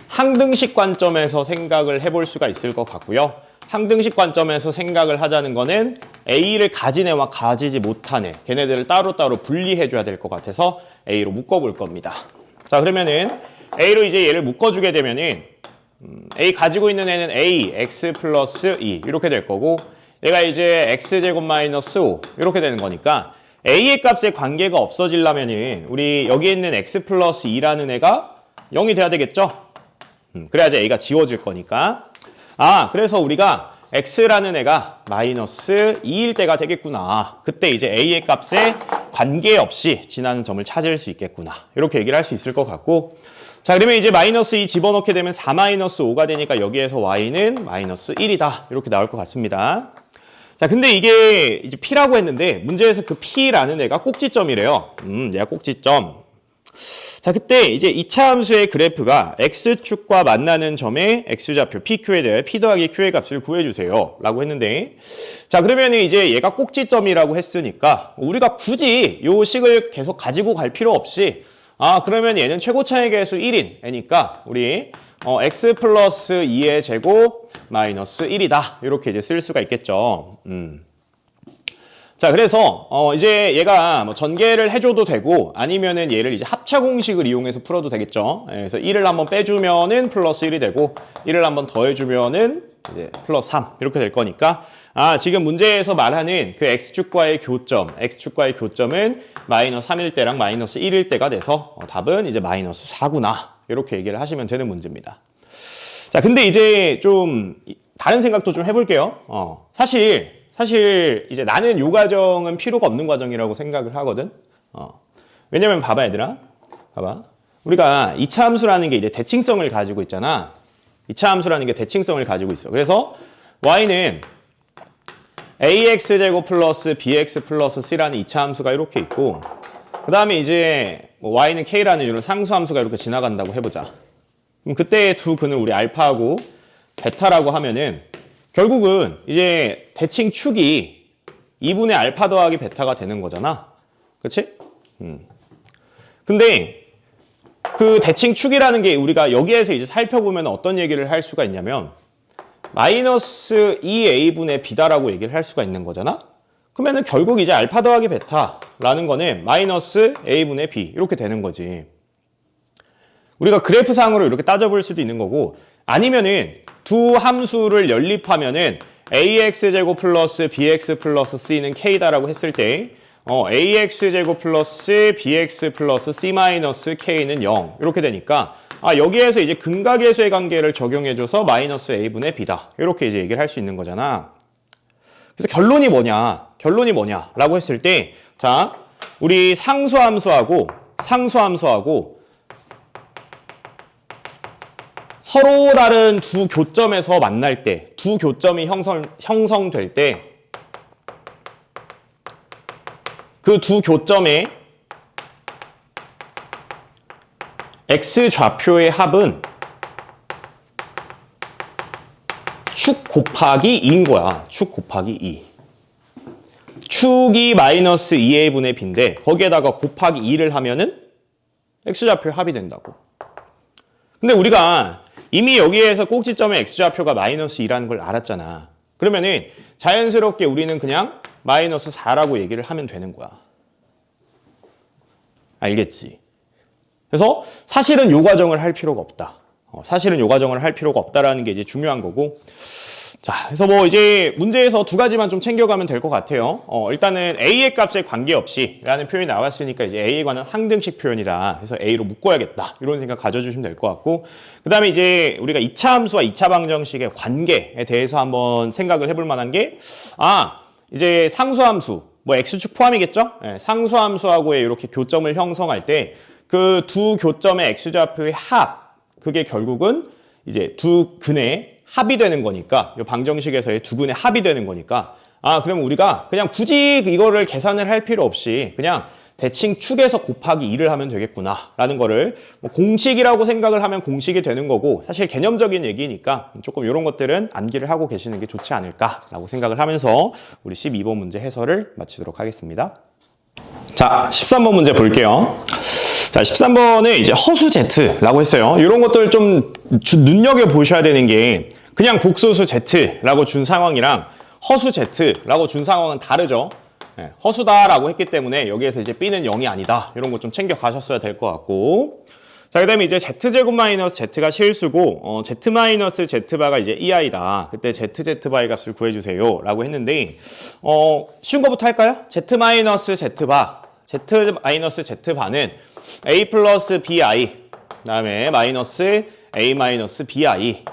항등식 관점에서 생각을 해볼 수가 있을 것 같고요. 항등식 관점에서 생각을 하자는 거는 A를 가진 애와 가지지 못한 애, 걔네들을 따로따로 분리해줘야 될 것 같아서 A로 묶어볼 겁니다. 자, 그러면은 A로 이제 얘를 묶어주게 되면은 A 가지고 있는 애는 A, X 플러스 2 이렇게 될 거고, 얘가 이제 X제곱 마이너스 5 이렇게 되는 거니까 A의 값에 관계가 없어지려면은 우리 여기 있는 X 플러스 2라는 애가 0이 돼야 되겠죠? 그래야지 A가 지워질 거니까. 그래서 우리가 X라는 애가 마이너스 2일 때가 되겠구나. 그때 이제 A의 값에 관계없이 지나는 점을 찾을 수 있겠구나. 이렇게 얘기를 할 수 있을 것 같고. 자, 그러면 이제 마이너스 2 집어넣게 되면 4 마이너스 5가 되니까 여기에서 Y는 마이너스 1이다. 이렇게 나올 것 같습니다. 자, 근데 이게 이제 P라고 했는데 문제에서 그 P라는 애가 꼭지점이래요. 얘가 꼭지점. 자, 그때 이제 2차 함수의 그래프가 X축과 만나는 점의 X좌표 PQ에 대해 P 더하기 Q의 값을 구해주세요 라고 했는데, 자, 그러면 이제 얘가 꼭지점이라고 했으니까 우리가 굳이 요 식을 계속 가지고 갈 필요 없이 그러면 얘는 최고차의 개수 1인 애니까 우리 X 플러스 2의 제곱 마이너스 1이다 이렇게 이제 쓸 수가 있겠죠. 자, 그래서 이제 얘가 뭐 전개를 해줘도 되고 아니면은 얘를 이제 합차 공식을 이용해서 풀어도 되겠죠. 그래서 1을 한번 빼주면은 플러스 1이 되고 1을 한번 더해주면은 이제 플러스 3 이렇게 될 거니까 지금 문제에서 말하는 그 x축과의 교점은 마이너스 3일 때랑 마이너스 1일 때가 돼서 답은 이제 마이너스 4구나 이렇게 얘기를 하시면 되는 문제입니다. 자, 근데 이제 좀 다른 생각도 좀 해볼게요. 사실 이제 나는 요 과정은 필요가 없는 과정이라고 생각을 하거든. 왜냐면 봐봐 얘들아. 봐봐. 우리가 2차 함수라는 게 이제 대칭성을 가지고 있잖아. 이차 함수라는 게 대칭성을 가지고 있어. 그래서 y는 ax제곱 플러스 bx 플러스 c라는 이차 함수가 이렇게 있고, 그 다음에 이제 뭐 y는 k라는 이런 상수함수가 이렇게 지나간다고 해보자. 그럼 그때 두 근을 우리 알파하고 베타라고 하면은 결국은 이제 대칭 축이 2분의 알파 더하기 베타가 되는 거잖아. 그치? 근데 그 대칭 축이라는 게 우리가 여기에서 이제 살펴보면 어떤 얘기를 할 수가 있냐면 마이너스 2a분의 b다라고 얘기를 할 수가 있는 거잖아. 그러면은 결국 이제 알파 더하기 베타라는 거는 마이너스 a분의 b 이렇게 되는 거지. 우리가 그래프상으로 이렇게 따져볼 수도 있는 거고, 아니면은 두 함수를 연립하면은 ax제곱 플러스 bx 플러스 c는 k다라고 했을 때 ax제곱 플러스 bx 플러스 c 마이너스 k는 0 이렇게 되니까 여기에서 이제 근각계수의 관계를 적용해줘서 마이너스 a분의 b다 이렇게 이제 얘기를 할 수 있는 거잖아. 그래서 결론이 뭐냐라고 했을 때, 자, 우리 상수함수하고 서로 다른 두 교점에서 만날 때, 두 교점이 형성될 때, 그 두 교점의 x좌표의 합은 축 곱하기 2인 거야. 축 곱하기 2. 축이 마이너스 2a분의 b인데 거기에다가 곱하기 2를 하면은 x좌표의 합이 된다고. 근데 우리가 이미 여기에서 꼭지점의 x좌표가 마이너스 2라는 걸 알았잖아. 그러면은 자연스럽게 우리는 그냥 마이너스 4라고 얘기를 하면 되는 거야. 알겠지? 그래서 사실은 요 과정을 할 필요가 없다. 사실은 요 과정을 할 필요가 없다라는 게 이제 중요한 거고. 자, 그래서 뭐 이제 문제에서 두 가지만 좀 챙겨가면 될 것 같아요. 일단은 a의 값에 관계없이 라는 표현이 나왔으니까 이제 a에 관한 항등식 표현이다. 그래서 a로 묶어야겠다. 이런 생각 가져주시면 될 것 같고. 그 다음에 이제 우리가 2차 함수와 2차 방정식의 관계에 대해서 한번 생각을 해볼 만한 게, 이제 상수함수, 뭐 x축 포함이겠죠? 네, 상수함수하고의 이렇게 교점을 형성할 때 그 두 교점의 x좌표의 합, 그게 결국은 이제 두 근의 합이 되는 거니까, 이 방정식에서의 두 근의 합이 되는 거니까, 그럼 우리가 그냥 굳이 이거를 계산을 할 필요 없이 그냥 대칭 축에서 곱하기 2를 하면 되겠구나 라는 거를 뭐 공식이라고 생각을 하면 공식이 되는 거고, 사실 개념적인 얘기니까 조금 이런 것들은 암기를 하고 계시는 게 좋지 않을까라고 생각을 하면서 우리 12번 문제 해설을 마치도록 하겠습니다. 자, 13번 문제 볼게요. 자, 13번에 이제 허수 Z라고 했어요. 이런 것들 좀 눈여겨보셔야 되는 게, 그냥 복소수 Z라고 준 상황이랑 허수 Z라고 준 상황은 다르죠. 네, 허수다라고 했기 때문에 여기에서 이제 B는 0이 아니다. 이런 거 좀 챙겨 가셨어야 될 것 같고. 자, 그 다음에 이제 Z제곱 마이너스 Z가 실수고, Z 마이너스 Z바가 이제 EI다. 그때 ZZ바의 값을 구해주세요. 라고 했는데, 쉬운 거부터 할까요? Z 마이너스 Z바. Z 마이너스 Z바는 A 플러스 BI, 그 다음에 마이너스 A 마이너스 BI.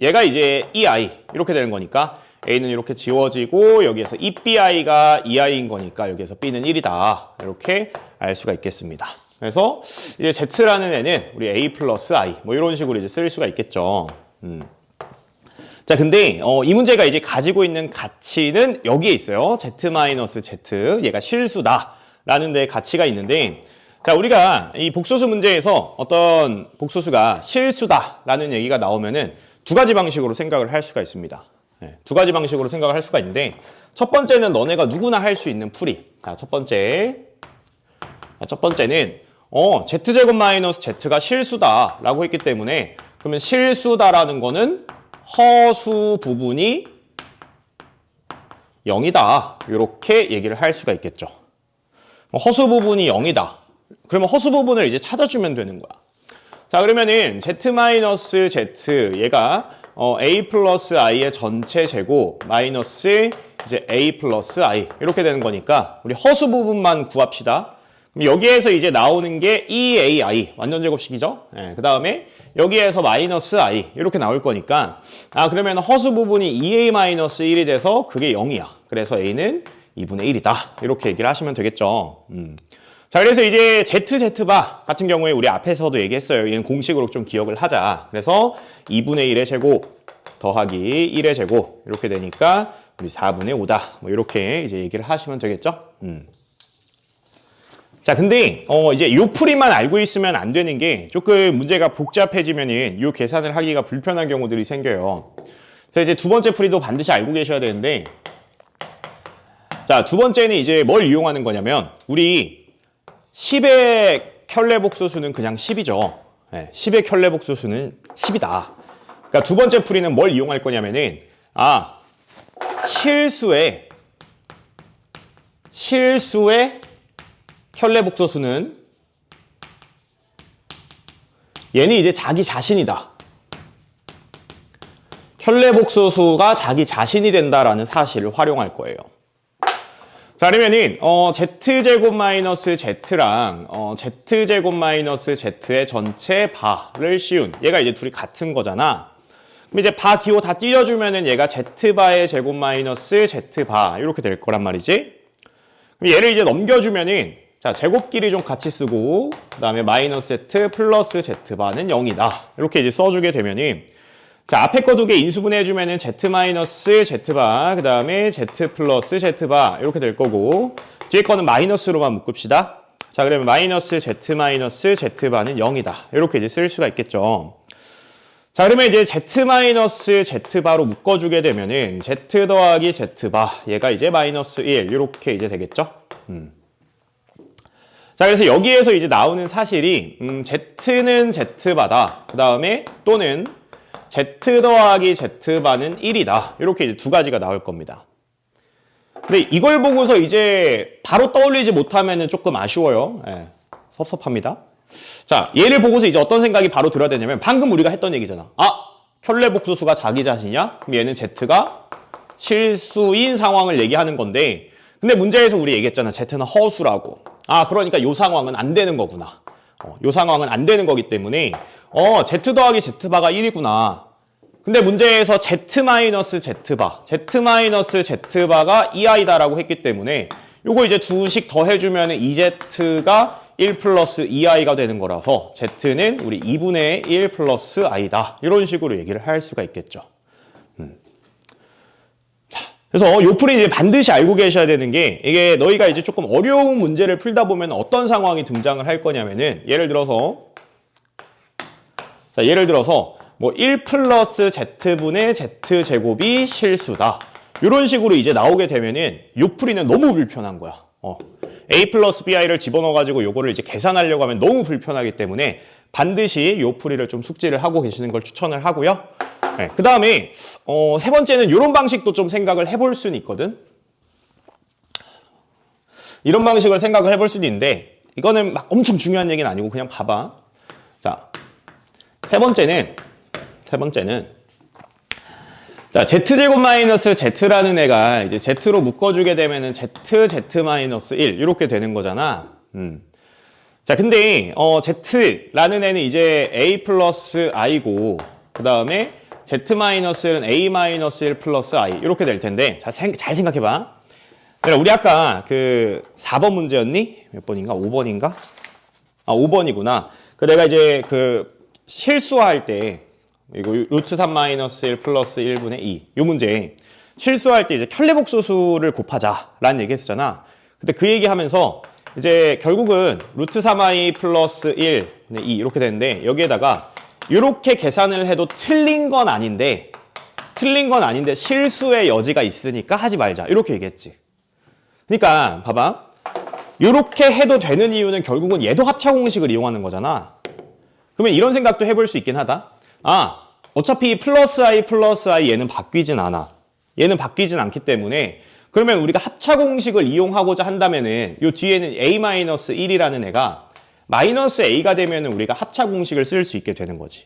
얘가 이제 EI. 이렇게 되는 거니까 A는 이렇게 지워지고 여기에서 EBI가 EI인 거니까 여기에서 B는 1이다. 이렇게 알 수가 있겠습니다. 그래서 이제 Z라는 애는 우리 A 플러스 I 뭐 이런 식으로 이제 쓸 수가 있겠죠. 자, 근데 이 문제가 이제 가지고 있는 가치는 여기에 있어요. Z 마이너스 Z, 얘가 실수다라는 데 가치가 있는데, 자, 우리가 이 복소수 문제에서 어떤 복소수가 실수다라는 얘기가 나오면은 두 가지 방식으로 생각을 할 수가 있습니다. 네, 두 가지 방식으로 생각을 할 수가 있는데, 첫 번째는 너네가 누구나 할 수 있는 풀이. 자, 첫 번째는 Z제곱 마이너스 Z가 실수다라고 했기 때문에, 그러면 실수다라는 거는 허수 부분이 0이다. 이렇게 얘기를 할 수가 있겠죠. 허수 부분이 0이다. 그러면 허수 부분을 이제 찾아주면 되는 거야. 자, 그러면은 Z-Z, 얘가 A 플러스 I의 전체 제곱 마이너스 이제 A 플러스 I 이렇게 되는 거니까 우리 허수 부분만 구합시다. 그럼 여기에서 이제 나오는 게 EAI 완전 제곱식이죠. 네, 그 다음에 여기에서 마이너스 I 이렇게 나올 거니까, 그러면 허수 부분이 EA 마이너스 1이 돼서 그게 0이야. 그래서 A는 2분의 1이다. 이렇게 얘기를 하시면 되겠죠. 자, 그래서 이제 ZZ바 같은 경우에 우리 앞에서도 얘기했어요. 얘는 공식으로 좀 기억을 하자. 그래서 2분의 1의 제곱 더하기 1의 제곱 이렇게 되니까 우리 4분의 5다. 뭐 이렇게 이제 얘기를 하시면 되겠죠. 자, 근데 이제 요 풀이만 알고 있으면 안 되는 게 조금 문제가 복잡해지면은 요 계산을 하기가 불편한 경우들이 생겨요. 그래서 이제 두 번째 풀이도 반드시 알고 계셔야 되는데, 자, 두 번째는 이제 뭘 이용하는 거냐면 우리 10의 켤레복소수는 그냥 10이죠. 네, 10의 켤레복소수는 10이다. 그러니까 두 번째 풀이는 뭘 이용할 거냐면은 실수의 켤레복소수는 얘는 이제 자기 자신이다. 켤레복소수가 자기 자신이 된다라는 사실을 활용할 거예요. 자, 그러면은 z제곱 마이너스 z랑 z제곱 마이너스 z의 전체 바를 씌운 얘가 이제 둘이 같은 거잖아. 그럼 이제 바 기호 다 찢어주면은 얘가 z바의 제곱 마이너스 z바 이렇게 될 거란 말이지. 그럼 얘를 이제 넘겨주면은 자, 제곱끼리 좀 같이 쓰고 그다음에 마이너스 z 플러스 z바는 0이다. 이렇게 이제 써주게 되면은 자, 앞에 거 두 개 인수분해해주면은 z 마이너스 z바 그다음에 z 플러스 z바 이렇게 될 거고 뒤에 거는 마이너스로만 묶읍시다. 자, 그러면 마이너스 z 마이너스 z바는 0이다. 이렇게 이제 쓸 수가 있겠죠. 자, 그러면 이제 z 마이너스 z바로 묶어주게 되면은 z 더하기 z바 얘가 이제 마이너스 1 이렇게 이제 되겠죠. 자, 그래서 여기에서 이제 나오는 사실이 z는 z바다. 그 다음에 또는 z 더하기 z바는 1이다. 이렇게 이제 두 가지가 나올 겁니다. 근데 이걸 보고서 이제 바로 떠올리지 못하면은 조금 아쉬워요. 예, 섭섭합니다. 자, 얘를 보고서 이제 어떤 생각이 바로 들어야 되냐면 방금 우리가 했던 얘기잖아. 켤레복소수가 자기 자신이야? 그럼 얘는 z가 실수인 상황을 얘기하는 건데 근데 문제에서 우리 얘기했잖아. z는 허수라고. 그러니까 요 상황은 안 되는 거구나. 요 상황은 안 되는 거기 때문에 z 더하기 z바가 1이구나. 근데 문제에서 z 마이너스 z바, z 마이너스 z바가 2i다라고 했기 때문에 요거 이제 두식 더 해주면 2z가 1 플러스 2i가 되는 거라서 z는 우리 2분의 1 플러스 i다. 이런 식으로 얘기를 할 수가 있겠죠. 그래서 요 풀이 이제 반드시 알고 계셔야 되는 게 이게 너희가 이제 조금 어려운 문제를 풀다 보면 어떤 상황이 등장을 할 거냐면은 예를 들어서 뭐 1 플러스 z분의 z제곱이 실수다. 이런 식으로 이제 나오게 되면은 요 풀이는 너무 불편한 거야. a 플러스 bi를 집어넣어가지고 요거를 이제 계산하려고 하면 너무 불편하기 때문에 반드시 요 풀이를 좀 숙지를 하고 계시는 걸 추천을 하고요. 네, 그 다음에 세 번째는 이런 방식도 좀 생각을 해볼 수는 있거든. 이런 방식을 생각을 해볼 수도 있는데 이거는 막 엄청 중요한 얘기는 아니고 그냥 봐봐. 자, 세 번째는 자, z제곱 마이너스 z라는 애가 이제 z로 묶어주게 되면은 z 마이너스 1 이렇게 되는 거잖아. 자, 근데 z라는 애는 이제 a 플러스 i고 그 다음에 z-는 a-1 플러스 i 이렇게 될 텐데 잘 생각해봐. 우리 아까 그 4번 문제였니? 몇 번인가? 5번인가? 5번이구나. 내가 이제 그 실수할 때 이거 루트 3-1 플러스 1분의 2 요 문제 실수할 때 이제 켤레복소수를 곱하자라는 얘기 했었잖아. 근데 그 얘기 하면서 이제 결국은 루트 3i 플러스 1분의 2 이렇게 되는데 여기에다가 이렇게 계산을 해도 틀린 건 아닌데 실수의 여지가 있으니까 하지 말자 이렇게 얘기했지. 그러니까 봐봐. 이렇게 해도 되는 이유는 결국은 얘도 합차공식을 이용하는 거잖아. 그러면 이런 생각도 해볼 수 있긴 하다. 어차피 플러스 i 얘는 바뀌진 않아. 얘는 바뀌진 않기 때문에 그러면 우리가 합차공식을 이용하고자 한다면은 요 뒤에는 a-1이라는 애가 마이너스 a가 되면 우리가 합차공식을 쓸 수 있게 되는 거지.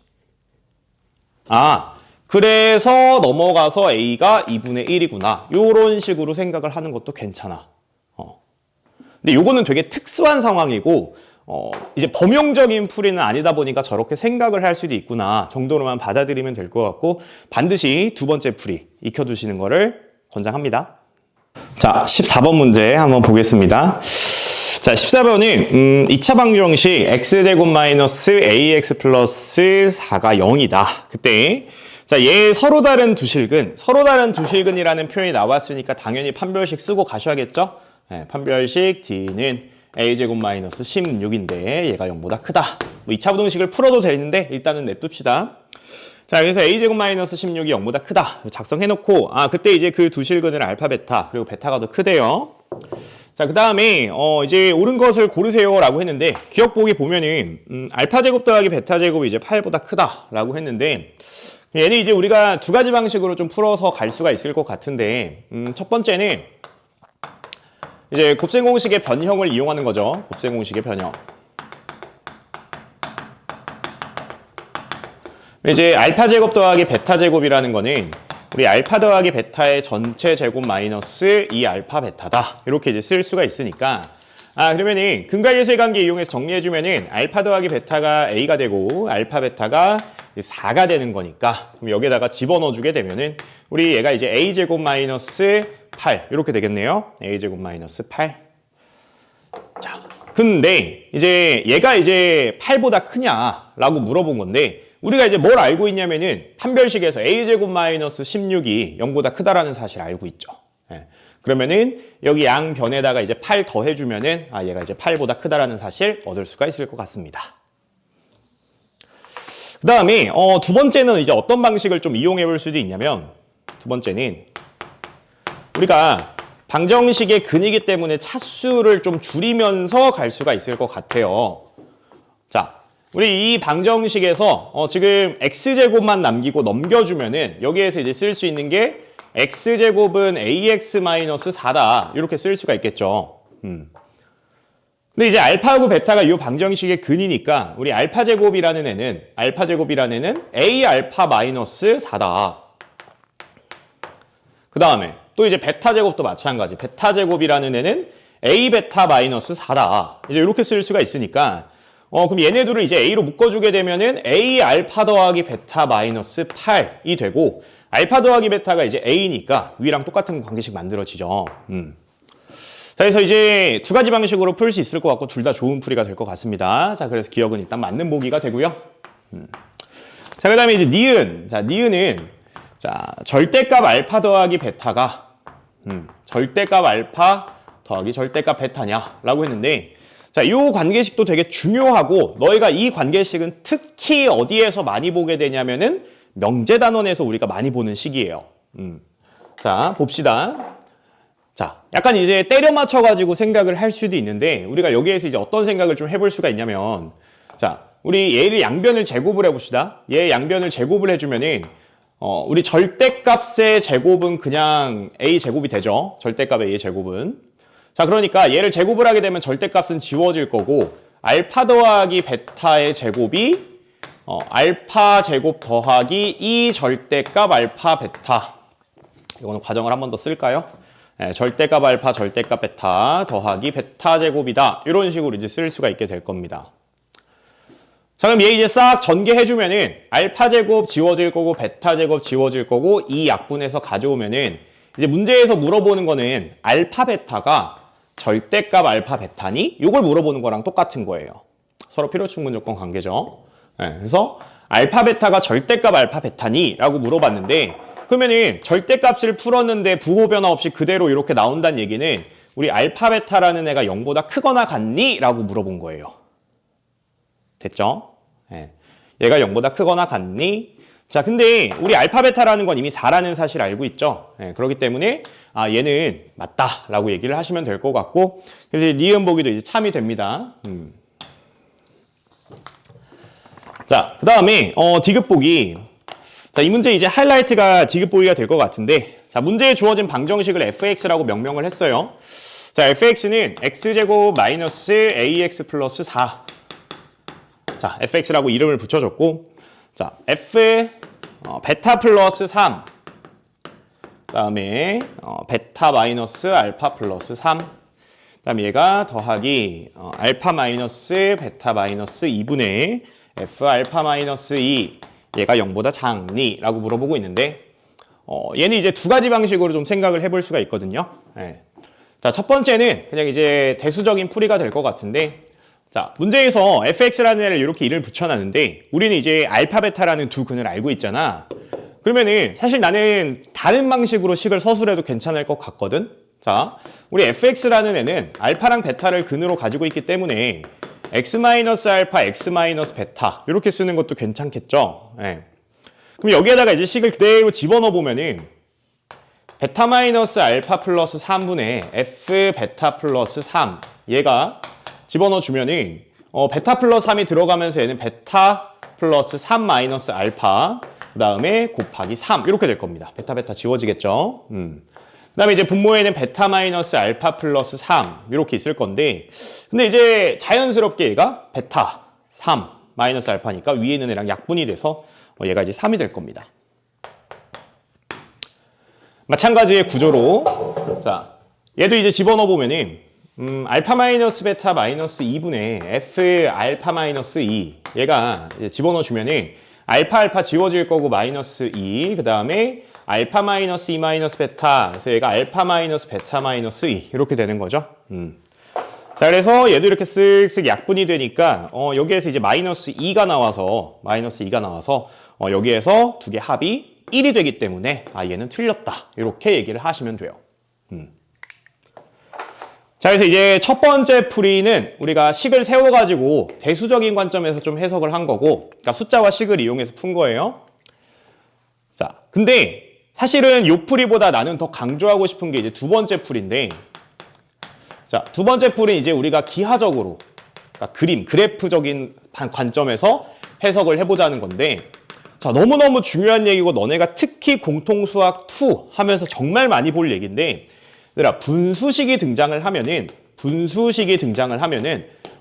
그래서 넘어가서 a가 2분의 1이구나. 요런 식으로 생각을 하는 것도 괜찮아. 근데 요거는 되게 특수한 상황이고 이제 범용적인 풀이는 아니다 보니까 저렇게 생각을 할 수도 있구나 정도로만 받아들이면 될 것 같고 반드시 두 번째 풀이 익혀두시는 거를 권장합니다. 자, 14번 문제 한번 보겠습니다. 자, 14번은 2차 방정식 x제곱 마이너스 ax 플러스 4가 0이다. 그때 자, 얘 서로 다른 두실근이라는 표현이 나왔으니까 당연히 판별식 쓰고 가셔야겠죠? 네, 판별식 D는 a제곱 마이너스 16인데 얘가 0보다 크다. 뭐 2차 부등식을 풀어도 되는데 일단은 냅둡시다. 자, 그래서 a제곱 마이너스 16이 0보다 크다. 작성해놓고 그때 이제 그 두실근을 알파, 베타, 그리고 베타가 더 크대요. 자, 그 다음에 이제 옳은 것을 고르세요라고 했는데 기억보기 보면은 알파 제곱 더하기 베타 제곱이 이제 8보다 크다라고 했는데 얘는 이제 우리가 두 가지 방식으로 좀 풀어서 갈 수가 있을 것 같은데 첫 번째는 이제 곱셈 공식의 변형을 이용하는 거죠. 곱셈 공식의 변형. 이제 알파 제곱 더하기 베타 제곱이라는 거는 우리 알파 더하기 베타의 전체 제곱 마이너스 2알파 베타다. 이렇게 이제 쓸 수가 있으니까 그러면은 근괄예수의 관계 이용해서 정리해주면은 알파 더하기 베타가 A가 되고 알파 베타가 4가 되는 거니까 그럼 여기에다가 집어넣어주게 되면은 우리 얘가 이제 A제곱 마이너스 8 이렇게 되겠네요. A제곱 마이너스 8. 자, 근데 이제 얘가 이제 8보다 크냐라고 물어본 건데 우리가 이제 뭘 알고 있냐면은 판별식에서 a제곱 마이너스 16이 0보다 크다라는 사실 알고 있죠. 예. 그러면은 여기 양변에다가 이제 8 더해주면은 얘가 이제 8보다 크다라는 사실 얻을 수가 있을 것 같습니다. 그 다음에 두 번째는 이제 어떤 방식을 좀 이용해 볼 수도 있냐면 두 번째는 우리가 방정식의 근이기 때문에 차수를 좀 줄이면서 갈 수가 있을 것 같아요. 자. 우리 이 방정식에서 지금 x제곱만 남기고 넘겨주면은 여기에서 이제 쓸 수 있는 게 x제곱은 ax-4다 이렇게 쓸 수가 있겠죠. 근데 이제 알파하고 베타가 이 방정식의 근이니까 우리 알파제곱이라는 애는 a알파-4다. 그 다음에 또 이제 베타제곱도 마찬가지. 베타제곱이라는 애는 a베타-4다. 이제 이렇게 쓸 수가 있으니까 그럼 얘네들을 이제 A로 묶어주게 되면은 A 알파 더하기 베타 마이너스 8이 되고 알파 더하기 베타가 이제 A니까 위랑 똑같은 관계식 만들어지죠. 자, 그래서 이제 두 가지 방식으로 풀 수 있을 것 같고 둘 다 좋은 풀이가 될 것 같습니다. 자, 그래서 기억은 일단 맞는 보기가 되고요. 자, 그 다음에 이제 니은. 자, 니은은 절대값 알파 더하기 베타가 절대값 알파 더하기 절대값 베타냐라고 했는데 자, 이 관계식도 되게 중요하고 너희가 이 관계식은 특히 어디에서 많이 보게 되냐면은 명제단원에서 우리가 많이 보는 식이에요. 자, 봅시다. 자, 약간 이제 때려 맞춰가지고 생각을 할 수도 있는데 우리가 여기에서 이제 어떤 생각을 좀 해볼 수가 있냐면 자, 우리 얘를 양변을 제곱을 해봅시다. 얘 양변을 제곱을 해주면은 우리 절대값의 제곱은 그냥 A 제곱이 되죠. 절대값의 A의 제곱은. 자, 그러니까 얘를 제곱을 하게 되면 절대값은 지워질 거고 알파 더하기 베타의 제곱이 알파 제곱 더하기 이 절대값 알파 베타. 이거는 과정을 한 번 더 쓸까요? 네, 절대값 알파 절대값 베타 더하기 베타 제곱이다. 이런 식으로 이제 쓸 수가 있게 될 겁니다. 자, 그럼 얘 이제 싹 전개해주면은 알파 제곱 지워질 거고 베타 제곱 지워질 거고 이 약분해서 가져오면은 이제 문제에서 물어보는 거는 알파 베타가 절대값 알파 베타니? 이걸 물어보는 거랑 똑같은 거예요. 서로 필요충분 조건 관계죠. 네, 그래서 알파 베타가 절대값 알파 베타니? 라고 물어봤는데 그러면은 절대값을 풀었는데 부호 변화 없이 그대로 이렇게 나온다는 얘기는 우리 알파 베타라는 애가 0보다 크거나 같니? 라고 물어본 거예요. 됐죠? 네. 얘가 0보다 크거나 같니? 자, 근데 우리 알파 베타라는 건 이미 4라는 사실 알고 있죠. 네, 그렇기 때문에 얘는 맞다라고 얘기를 하시면 될 것 같고 그래서 니은 보기도 이제 참이 됩니다. 자, 그 다음에 디귿 보기. 자, 이 문제 이제 하이라이트가 디귿 보기가 될 것 같은데 자, 문제에 주어진 방정식을 fx라고 명명을 했어요. 자, fx는 x제곱 마이너스 ax 플러스 4. 자, fx라고 이름을 붙여줬고 자, f 베타 플러스 3 그다음에 베타 마이너스 알파 플러스 3 그다음에 얘가 더하기 알파 마이너스 베타 마이너스 2분의 f 알파 마이너스 2 얘가 0보다 작니? 라고 물어보고 있는데 얘는 이제 두 가지 방식으로 좀 생각을 해볼 수가 있거든요. 네. 자, 첫 번째는 그냥 이제 대수적인 풀이가 될 것 같은데, 자, 문제에서 fx라는 애를 이렇게 이름을 붙여놨는데 우리는 이제 알파, 베타라는 두 근을 알고 있잖아. 그러면은 사실 나는 다른 방식으로 식을 서술해도 괜찮을 것 같거든. 자, 우리 fx라는 애는 알파랑 베타를 근으로 가지고 있기 때문에 x-알파, x-베타 이렇게 쓰는 것도 괜찮겠죠. 네. 그럼 여기에다가 이제 식을 그대로 집어넣어 보면은 베타 마이너스 알파 플러스 3분의 f 베타 플러스 3 얘가 집어넣어 주면은 베타 플러스 3이 들어가면서 얘는 베타 플러스 3 마이너스 알파 그 다음에 곱하기 3 이렇게 될 겁니다. 베타 베타 지워지겠죠. 그 다음에 이제 분모에는 베타 마이너스 알파 플러스 3 이렇게 있을 건데 근데 이제 자연스럽게 얘가 베타 3 마이너스 알파니까 위에 있는 애랑 약분이 돼서 얘가 이제 3이 될 겁니다. 마찬가지의 구조로 자 얘도 이제 집어넣어 보면은 알파 마이너스 베타 마이너스 2분의 f 알파 마이너스 2 얘가 이제 집어넣어 주면은 알파 지워질 거고 마이너스 2 그 다음에 알파 마이너스 2 마이너스 베타 그래서 얘가 알파 마이너스 베타 마이너스 2 이렇게 되는 거죠. 자 그래서 얘도 이렇게 쓱쓱 약분이 되니까 여기에서 이제 마이너스 2가 나와서 여기에서 두 개 합이 1이 되기 때문에 얘는 틀렸다 이렇게 얘기를 하시면 돼요. 자 그래서 이제 첫 번째 풀이는 우리가 식을 세워가지고 대수적인 관점에서 좀 해석을 한 거고 그러니까 숫자와 식을 이용해서 푼 거예요. 자 근데 사실은 요 풀이보다 나는 더 강조하고 싶은 게 이제 두 번째 풀인데 자 두 번째 풀은 이제 우리가 기하적으로 그러니까 그래프적인 관점에서 해석을 해보자는 건데 자, 너무너무 중요한 얘기고 너네가 특히 공통수학 2 하면서 정말 많이 볼 얘기인데 얘들아 분수식이 등장을 하면은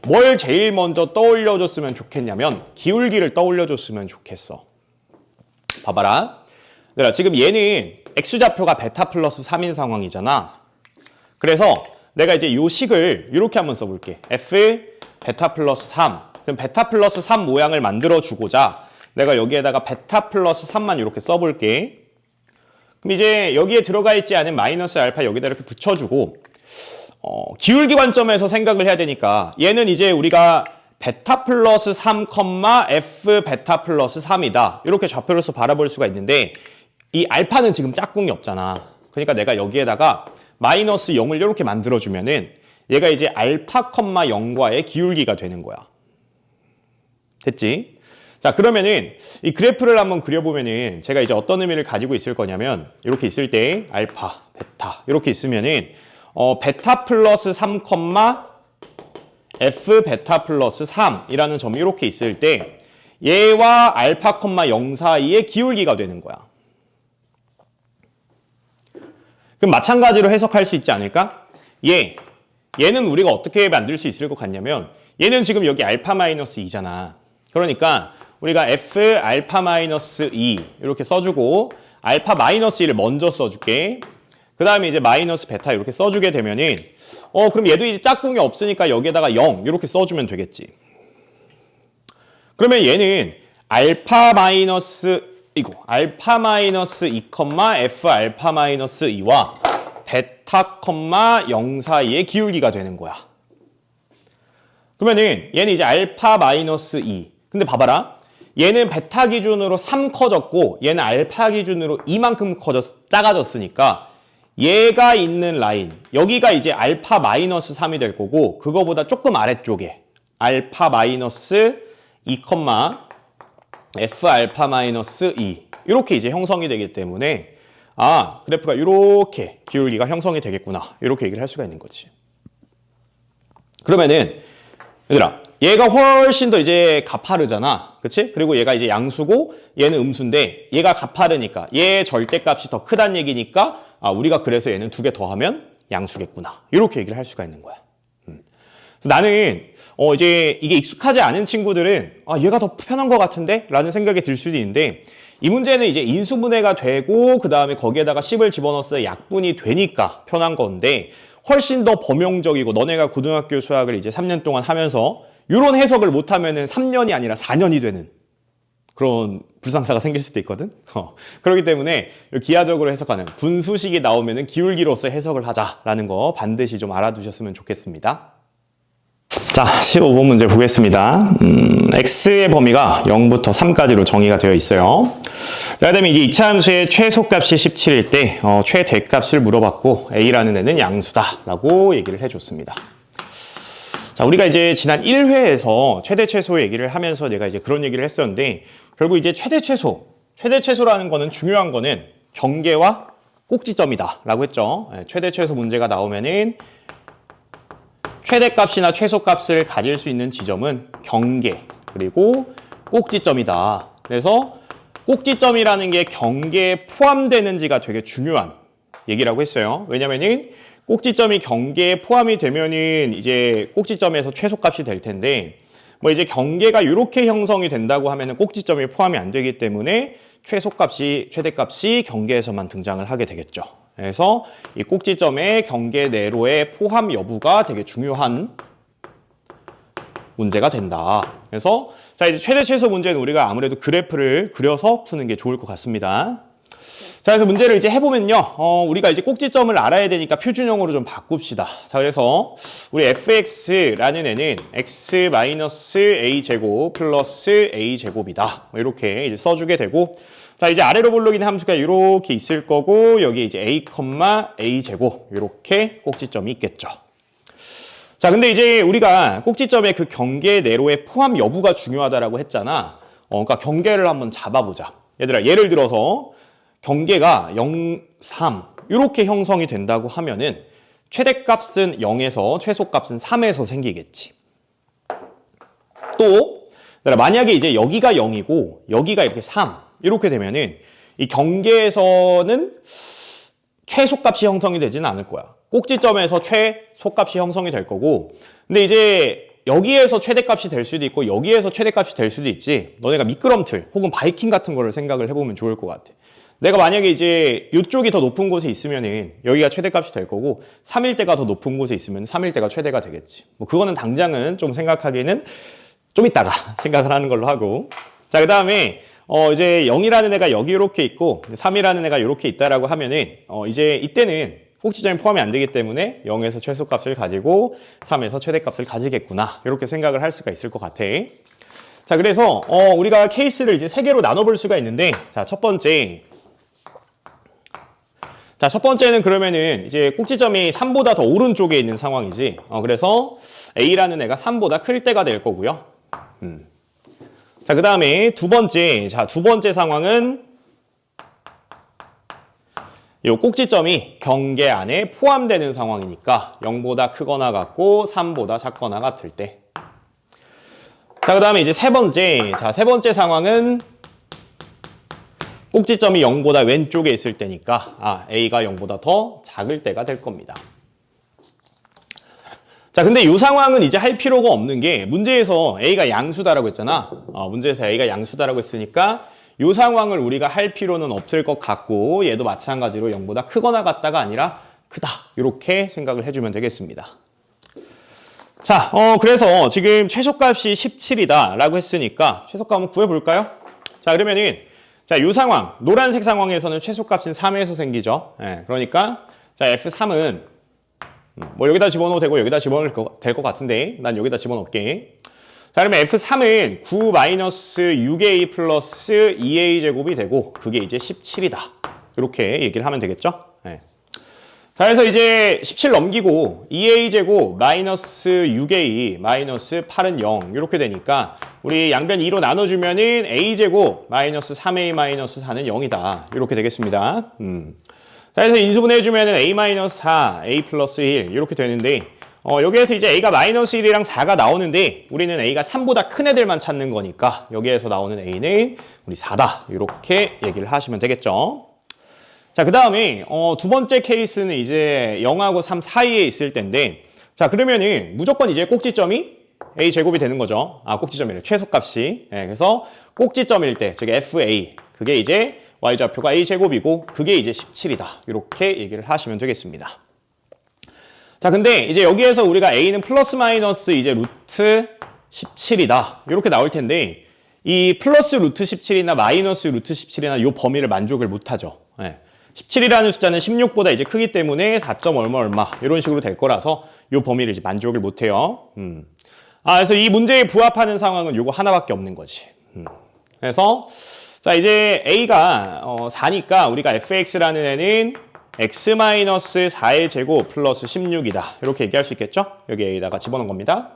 뭘 제일 먼저 떠올려줬으면 좋겠냐면 기울기를 떠올려줬으면 좋겠어. 봐봐라. 얘들아 지금 얘는 x좌표가 베타 플러스 3인 상황이잖아. 그래서 내가 이제 요 식을 이렇게 한번 써볼게. f 베타 플러스 3 그럼 베타 플러스 3 모양을 만들어주고자 내가 여기에다가 베타 플러스 3만 이렇게 써볼게. 그럼 이제 여기에 들어가 있지 않은 마이너스 알파 여기다 이렇게 붙여주고 기울기 관점에서 생각을 해야 되니까 얘는 이제 우리가 베타 플러스 3, f 베타 플러스 3이다. 이렇게 좌표로서 바라볼 수가 있는데 이 알파는 지금 짝꿍이 없잖아. 그러니까 내가 여기에다가 마이너스 0을 이렇게 만들어주면은 얘가 이제 알파, 0과의 기울기가 되는 거야. 됐지? 자 그러면은 이 그래프를 한번 그려보면은 제가 이제 어떤 의미를 가지고 있을 거냐면 이렇게 있을 때 알파, 베타 이렇게 있으면은 베타 플러스 3, f 베타 플러스 3이라는 점이 이렇게 있을 때 얘와 알파, 0 사이의 기울기가 되는 거야. 그럼 마찬가지로 해석할 수 있지 않을까? 얘는 우리가 어떻게 만들 수 있을 것 같냐면 얘는 지금 여기 알파 마이너스 2잖아. 그러니까 우리가 f 알파 마이너스 2 이렇게 써주고 알파 마이너스 1을 먼저 써줄게. 그 다음에 이제 마이너스 베타 이렇게 써주게 되면은 그럼 얘도 이제 짝꿍이 없으니까 여기에다가 0 이렇게 써주면 되겠지. 그러면 얘는 알파 마이너스 2, f 알파 마이너스 2와 베타, 0 사이의 기울기가 되는 거야. 그러면은 얘는 이제 알파 마이너스 2. 근데 봐봐라. 얘는 베타 기준으로 3 커졌고 얘는 알파 기준으로 이만큼 작아졌으니까 얘가 있는 라인 여기가 이제 알파 마이너스 3이 될 거고 그거보다 조금 아래쪽에 알파 마이너스 2, f 알파 마이너스 2 이렇게 이제 형성이 되기 때문에 그래프가 이렇게 기울기가 형성이 되겠구나 이렇게 얘기를 할 수가 있는 거지. 그러면은 얘들아 얘가 훨씬 더 이제 가파르잖아. 그치? 그리고 얘가 이제 양수고 얘는 음수인데 얘가 가파르니까 얘 절대값이 더 크다는 얘기니까 우리가 그래서 얘는 두 개 더하면 양수겠구나. 이렇게 얘기를 할 수가 있는 거야. 그래서 나는 이제 이게 익숙하지 않은 친구들은 얘가 더 편한 것 같은데? 라는 생각이 들 수도 있는데 이 문제는 이제 인수분해가 되고 그 다음에 거기에다가 10을 집어넣었을 때 약분이 되니까 편한 건데 훨씬 더 범용적이고 너네가 고등학교 수학을 이제 3년 동안 하면서 이런 해석을 못하면은 3년이 아니라 4년이 되는 그런 불상사가 생길 수도 있거든. 그렇기 때문에 기하적으로 해석하는 분수식이 나오면은 기울기로서 해석을 하자라는 거 반드시 좀 알아두셨으면 좋겠습니다. 자, 15번 문제 보겠습니다. x의 범위가 0부터 3까지로 정의가 되어 있어요. 그다음에 이제 이차함수의 최소값이 17일 때 최대값을 물어봤고 a라는 애는 양수다라고 얘기를 해줬습니다. 자, 우리가 이제 지난 1회에서 최대 최소 얘기를 하면서 내가 이제 그런 얘기를 했었는데 결국 이제 최대 최소라는 거는 중요한 거는 경계와 꼭지점이다라고 했죠. 최대 최소 문제가 나오면은 최대값이나 최소값을 가질 수 있는 지점은 경계 그리고 꼭지점이다. 그래서 꼭지점이라는 게 경계에 포함되는지가 되게 중요한 얘기라고 했어요. 왜냐면은 꼭지점이 경계에 포함이 되면은 이제 꼭지점에서 최소값이 될 텐데 뭐 이제 경계가 이렇게 형성이 된다고 하면은 꼭지점이 포함이 안 되기 때문에 최대값이 경계에서만 등장을 하게 되겠죠. 그래서 이 꼭지점의 경계 내로의 포함 여부가 되게 중요한 문제가 된다. 그래서 자, 이제 최대 최소 문제는 우리가 아무래도 그래프를 그려서 푸는 게 좋을 것 같습니다. 자, 그래서 문제를 이제 해보면요. 우리가 이제 꼭지점을 알아야 되니까 표준형으로 좀 바꿉시다. 자, 그래서 우리 fx라는 애는 x-a제곱 플러스 a제곱이다. 이렇게 이제 써주게 되고, 자, 이제 아래로 볼록인 함수가 이렇게 있을 거고, 여기 이제 a, a제곱 이렇게 꼭지점이 있겠죠. 자, 근데 이제 우리가 꼭지점의 그 경계 내로의 포함 여부가 중요하다라고 했잖아. 그러니까 경계를 한번 잡아보자. 얘들아, 예를 들어서 경계가 0, 3 이렇게 형성이 된다고 하면은 최대값은 0에서 최소값은 3에서 생기겠지. 또 만약에 이제 여기가 0이고 여기가 이렇게 3 이렇게 되면은 이 경계에서는 최소값이 형성이 되지는 않을 거야. 꼭지점에서 최소값이 형성이 될 거고, 근데 이제 여기에서 최대값이 될 수도 있고 여기에서 최대값이 될 수도 있지. 너네가 미끄럼틀 혹은 바이킹 같은 거를 생각을 해보면 좋을 것 같아. 내가 만약에 이제 이쪽이 더 높은 곳에 있으면은 여기가 최대값이 될 거고 3일대가 더 높은 곳에 있으면 3일대가 최대가 되겠지. 뭐 그거는 당장은 좀 생각하기에는 좀 이따가 생각을 하는 걸로 하고. 자, 그다음에 이제 0이라는 애가 여기 이렇게 있고 3이라는 애가 이렇게 있다라고 하면은 이제 이때는 꼭지점이 포함이 안 되기 때문에 0에서 최소값을 가지고 3에서 최대값을 가지겠구나. 이렇게 생각을 할 수가 있을 것 같아. 자, 그래서 우리가 케이스를 이제 3개로 나눠 볼 수가 있는데, 자, 첫 번째는 그러면은 이제 꼭지점이 3보다 더 오른쪽에 있는 상황이지. 그래서 A라는 애가 3보다 클 때가 될 거고요. 자, 그 다음에 두 번째 상황은 이 꼭지점이 경계 안에 포함되는 상황이니까 0보다 크거나 같고 3보다 작거나 같을 때. 자, 그 다음에 이제 세 번째 상황은 꼭지점이 0보다 왼쪽에 있을 때니까 A가 0보다 더 작을 때가 될 겁니다. 자, 근데 이 상황은 이제 할 필요가 없는 게 문제에서 A가 양수다라고 했잖아. 문제에서 A가 양수다라고 했으니까 이 상황을 우리가 할 필요는 없을 것 같고 얘도 마찬가지로 0보다 크거나 같다가 아니라 크다. 이렇게 생각을 해주면 되겠습니다. 자, 그래서 지금 최소값이 17이다 라고 했으니까 최소값 한번 구해볼까요? 자, 그러면은 자, 이 상황, 노란색 상황에서는 최소값은 3에서 생기죠. 그러니까 자, F3은 뭐 여기다 집어넣어도 되고 여기다 집어넣을 될 것 같은데 난 여기다 집어넣을게. 자, 그러면 F3은 9-6A 플러스 2A 제곱이 되고 그게 이제 17이다. 이렇게 얘기를 하면 되겠죠. 자, 그래서 이제 17 넘기고 2A 제곱 마이너스 6A 마이너스 8은 0 이렇게 되니까 우리 양변 2로 나눠주면은 A 제곱 마이너스 3A 마이너스 4는 0이다. 이렇게 되겠습니다. 자, 그래서 인수분해해주면은 A 마이너스 4, A 플러스 1 이렇게 되는데 여기에서 이제 A가 마이너스 1이랑 4가 나오는데 우리는 A가 3보다 큰 애들만 찾는 거니까 여기에서 나오는 A는 우리 4다. 이렇게 얘기를 하시면 되겠죠. 자, 그 다음에 두 번째 케이스는 이제 0하고 3 사이에 있을 텐데, 자, 그러면은 무조건 이제 꼭지점이 A 제곱이 되는 거죠. 꼭지점이래. 최소값이. 그래서 꼭지점일 때, 즉 FA, 그게 이제 Y좌표가 A 제곱이고 그게 이제 17이다. 이렇게 얘기를 하시면 되겠습니다. 자, 근데 이제 여기에서 우리가 A는 플러스 마이너스 이제 루트 17이다. 이렇게 나올 텐데 이 플러스 루트 17이나 마이너스 루트 17이나 요 범위를 만족을 못하죠. 예. 17이라는 숫자는 16보다 이제 크기 때문에 4점 얼마 얼마 이런 식으로 될 거라서 요 범위를 이제 만족을 못해요. 그래서 이 문제에 부합하는 상황은 요거 하나밖에 없는 거지. 그래서 자 이제 A가 4니까 우리가 fx라는 애는 x-4의 제곱 플러스 16이다. 이렇게 얘기할 수 있겠죠? 여기 A에다가 집어넣은 겁니다.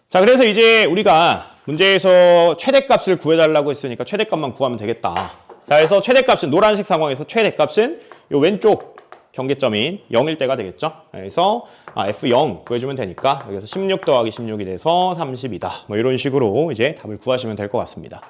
자 그래서 이제 우리가 문제에서 최대값을 구해달라고 했으니까 최대값만 구하면 되겠다. 자 그래서 최대값은 노란색 상황에서 최대값은 요 왼쪽 경계점인 0일 때가 되겠죠. 그래서 F0 구해주면 되니까 여기서 16 더하기 16이 돼서 30이다. 뭐 이런 식으로 이제 답을 구하시면 될 것 같습니다.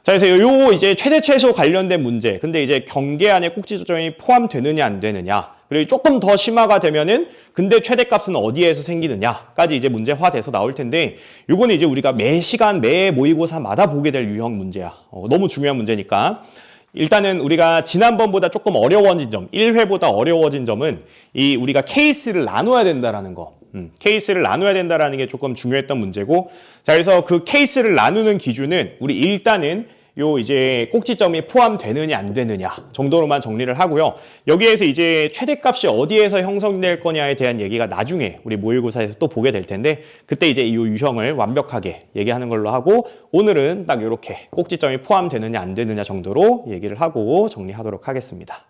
자, 그래서 요 이제 최대 최소 관련된 문제. 근데 이제 경계 안에 꼭지 조정이 포함되느냐 안 되느냐. 그리고 조금 더 심화가 되면은 근데 최대값은 어디에서 생기느냐까지 이제 문제화돼서 나올 텐데 요거는 이제 우리가 매 시간 매 모의고사마다 보게 될 유형 문제야. 너무 중요한 문제니까. 일단은 우리가 지난번보다 조금 어려워진 점, 1회보다 어려워진 점은 이 우리가 케이스를 나눠야 된다라는 거. 케이스를 나눠야 된다라는 게 조금 중요했던 문제고. 자, 그래서 그 케이스를 나누는 기준은 우리 일단은 요 이제 꼭지점이 포함되느냐 안 되느냐 정도로만 정리를 하고요. 여기에서 이제 최대값이 어디에서 형성될 거냐에 대한 얘기가 나중에 우리 모의고사에서 또 보게 될 텐데 그때 이제 이 유형을 완벽하게 얘기하는 걸로 하고 오늘은 딱 이렇게 꼭지점이 포함되느냐 안 되느냐 정도로 얘기를 하고 정리하도록 하겠습니다.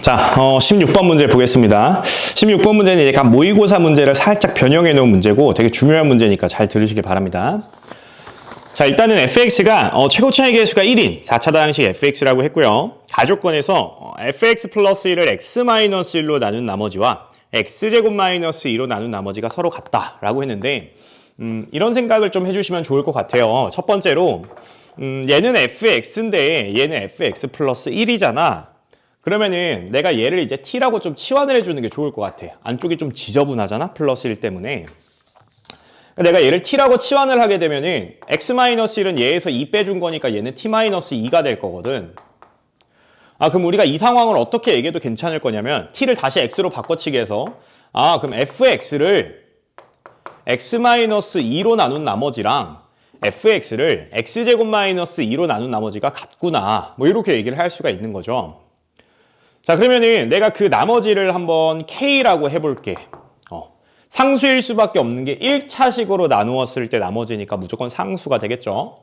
자, 16번 문제 보겠습니다. 16번 문제는 이제 모의고사 문제를 살짝 변형해 놓은 문제고 되게 중요한 문제니까 잘 들으시길 바랍니다. 자, 일단은 fx가 최고 차이 계수가 1인 4차 다항식 fx라고 했고요. 가조건에서 fx 플러스 1을 x-1로 나눈 나머지와 x제곱 마이너스 2로 나눈 나머지가 서로 같다라고 했는데 이런 생각을 좀 해주시면 좋을 것 같아요. 첫 번째로 얘는 fx인데 얘는 fx 플러스 1이잖아. 그러면은 내가 얘를 이제 t라고 좀 치환을 해주는 게 좋을 것 같아. 안쪽이 좀 지저분하잖아. 플러스 1 때문에. 내가 얘를 t라고 치환을 하게 되면은 x-1은 얘에서 2 빼준 거니까 얘는 t-2가 될 거거든. 그럼 우리가 이 상황을 어떻게 얘기해도 괜찮을 거냐면 t를 다시 x로 바꿔치기 해서 그럼 fx를 x-2로 나눈 나머지랑 fx를 x제곱 마이너스 2로 나눈 나머지가 같구나. 뭐 이렇게 얘기를 할 수가 있는 거죠. 자, 그러면은 내가 그 나머지를 한번 k라고 해볼게. 상수일 수밖에 없는 게 1차식으로 나누었을 때 나머지니까 무조건 상수가 되겠죠.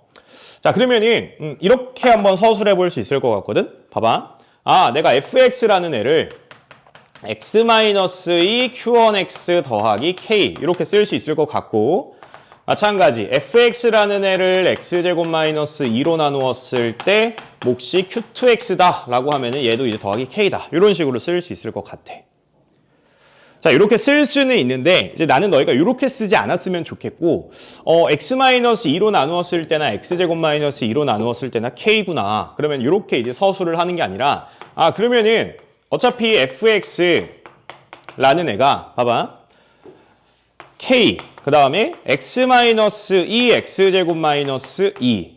자, 그러면은 이렇게 한번 서술해 볼 수 있을 것 같거든. 봐봐. 내가 fx라는 애를 x-2 q1x 더하기 k 이렇게 쓸 수 있을 것 같고 마찬가지 fx라는 애를 x제곱 마이너스 2로 나누었을 때 몫이 q2x다 라고 하면은 얘도 이제 더하기 k다 이런 식으로 쓸 수 있을 것 같아. 자, 이렇게 쓸 수는 있는데 이제 나는 너희가 이렇게 쓰지 않았으면 좋겠고 x-2로 나누었을 때나 x제곱 마이너스 2로 나누었을 때나 k구나. 그러면 이렇게 이제 서술을 하는 게 아니라 그러면은 어차피 fx라는 애가 봐봐. k 그 다음에 x-2 x제곱 마이너스 2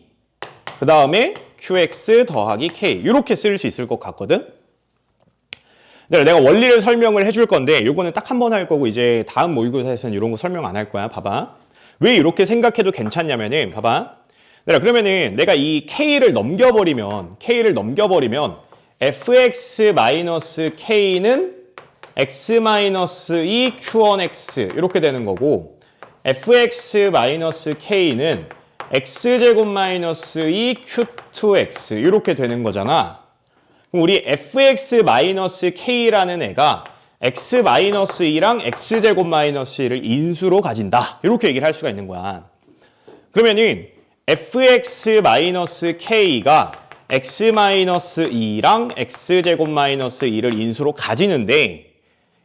그 다음에 qx 더하기 k 이렇게 쓸 수 있을 것 같거든. 내가 원리를 설명을 해줄 건데 요거는 딱 한 번 할 거고 이제 다음 모의고사에서는 이런 거 설명 안 할 거야. 봐봐. 왜 이렇게 생각해도 괜찮냐면은 봐봐. 그러면은 내가 이 k를 넘겨버리면 fx-k는 x-2 q1x 이렇게 되는 거고 fx-k는 x제곱 마이너스 2 q2x 이렇게 되는 거잖아. 그럼 우리 fx-k라는 애가 x-2랑 x제곱 마이너스 1을 인수로 가진다. 이렇게 얘기를 할 수가 있는 거야. 그러면은 fx-k가 x-2랑 x제곱 마이너스 2를 인수로 가지는데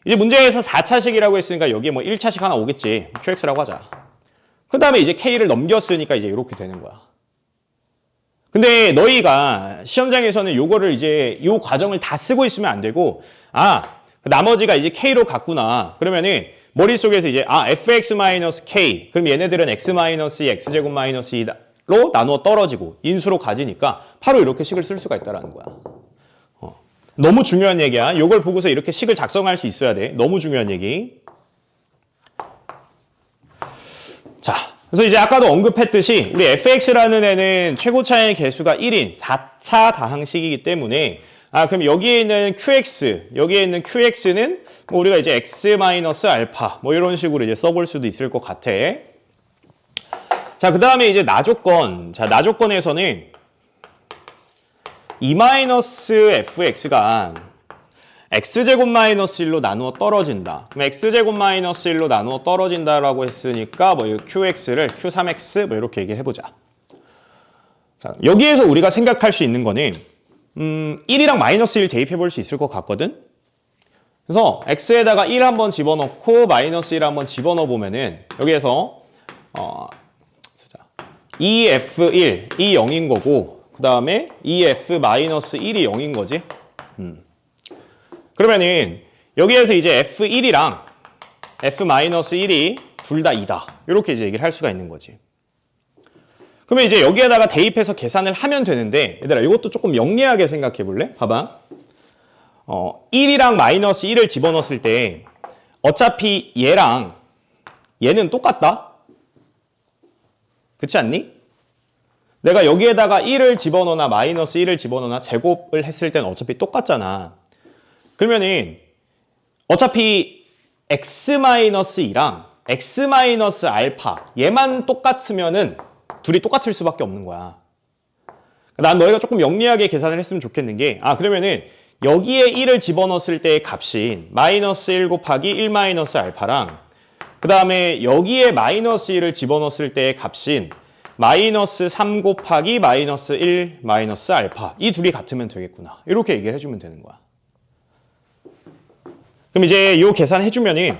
이제 문제에서 4차식이라고 했으니까 여기에 뭐 1차식 하나 오겠지. qx라고 하자. 그 다음에 이제 k를 넘겼으니까 이제 이렇게 되는 거야. 근데 너희가 시험장에서는 요거를 이제 요 과정을 다 쓰고 있으면 안 되고 나머지가 이제 k로 갔구나. 그러면은 머릿속에서 이제 fx-k 그럼 얘네들은 x-2 x제곱 마이너스 2로 나누어 떨어지고 인수로 가지니까 바로 이렇게 식을 쓸 수가 있다라는 거야. 너무 중요한 얘기야. 요걸 보고서 이렇게 식을 작성할 수 있어야 돼. 너무 중요한 얘기. 자, 그래서 이제 아까도 언급했듯이 우리 fx라는 애는 최고차의 개수가 1인 4차 다항식이기 때문에 그럼 여기에 있는 qx는 뭐 우리가 이제 x-알파 뭐 이런 식으로 이제 써볼 수도 있을 것 같아. 자, 그 다음에 이제 나조건. 자, 나조건에서는 2-fx가 x제곱 마이너스 1로 나누어 떨어진다. 그럼 x제곱 마이너스 1로 나누어 떨어진다라고 했으니까 뭐 qx를 q3x 뭐 이렇게 얘기를 해보자. 자, 여기에서 우리가 생각할 수 있는 거는 1이랑 마이너스 1 대입해 볼 수 있을 것 같거든. 그래서 x에다가 1 한번 집어넣고 마이너스 1 한번 집어넣어 보면은 여기에서 2f1이 0인 거고 그 다음에 2f-1이 0인 거지. 그러면은 여기에서 이제 f1이랑 f-1이 둘 다 2다. 이렇게 이제 얘기를 할 수가 있는 거지. 그러면 이제 여기에다가 대입해서 계산을 하면 되는데 얘들아 이것도 조금 영리하게 생각해 볼래? 봐봐. 1이랑 마이너스 1을 집어넣었을 때 어차피 얘는 똑같다. 그렇지 않니? 내가 여기에다가 1을 집어넣거나 마이너스 1을 집어넣거나 제곱을 했을 때는 어차피 똑같잖아. 그러면은 어차피 x-2랑 x-알파 얘만 똑같으면은 둘이 똑같을 수밖에 없는 거야. 난 너희가 조금 영리하게 계산을 했으면 좋겠는 게 그러면은 여기에 1을 집어넣었을 때의 값인 마이너스 1 곱하기 1 마이너스 알파랑 그 다음에 여기에 마이너스 1을 집어넣었을 때의 값인 마이너스 3 곱하기 마이너스 1 마이너스 알파 이 둘이 같으면 되겠구나. 이렇게 얘기를 해주면 되는 거야. 그럼 이제 이 계산 해주면은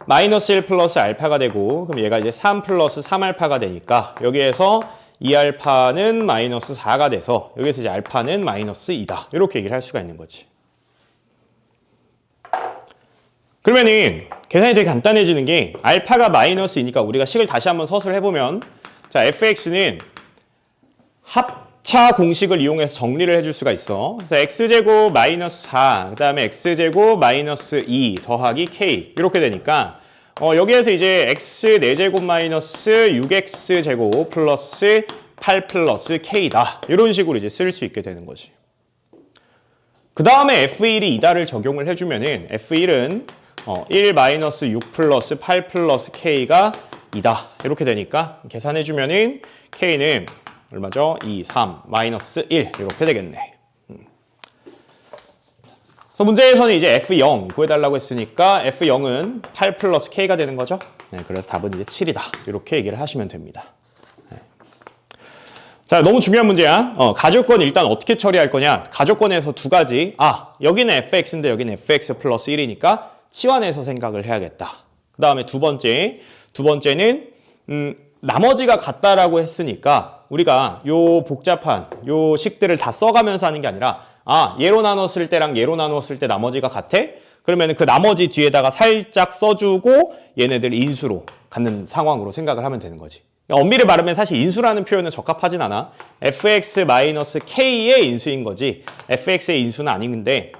마이너스 1 플러스 알파가 되고 그럼 얘가 이제 3 플러스 3알파가 되니까 여기에서 2알파는 마이너스 4가 돼서 여기서 이제 알파는 마이너스 2다. 이렇게 얘기를 할 수가 있는 거지. 그러면은 계산이 되게 간단해지는 게 알파가 마이너스 2니까 우리가 식을 다시 한번 서술을 해보면 자 fx는 합차 공식을 이용해서 정리를 해줄 수가 있어. 그래서 x제곱 마이너스 4, 그 다음에 x제곱 마이너스 2 더하기 k 이렇게 되니까 여기에서 이제 x 4제곱 마이너스 6x제곱 플러스 8 플러스 k다. 이런 식으로 이제 쓸 수 있게 되는 거지. 그 다음에 f1이 2다를 적용을 해주면은 f1은 1 마이너스 6 플러스 8 플러스 k가 2다. 이렇게 되니까 계산해주면은 k는 얼마죠? 2, 3, 마이너스 1 이렇게 되겠네. 그래서 문제에서는 이제 F0 구해달라고 했으니까 F0은 8 플러스 K가 되는 거죠. 네, 그래서 답은 이제 7이다. 이렇게 얘기를 하시면 됩니다. 네. 자, 너무 중요한 문제야. 가족권 일단 어떻게 처리할 거냐. 가족권에서 두 가지. 여기는 fx인데 여기는 fx 플러스 1이니까 치환해서 생각을 해야겠다. 그 다음에 두 번째는 나머지가 같다라고 했으니까 우리가 요 복잡한 요 식들을 다 써가면서 하는 게 아니라 얘로 나눴을 때랑 얘로 나눴을 때 나머지가 같아? 그러면 그 나머지 뒤에다가 살짝 써주고 얘네들 인수로 갖는 상황으로 생각을 하면 되는 거지. 엄밀히 말하면 사실 인수라는 표현은 적합하진 않아. fx-k의 인수인 거지 fx의 인수는 아닌데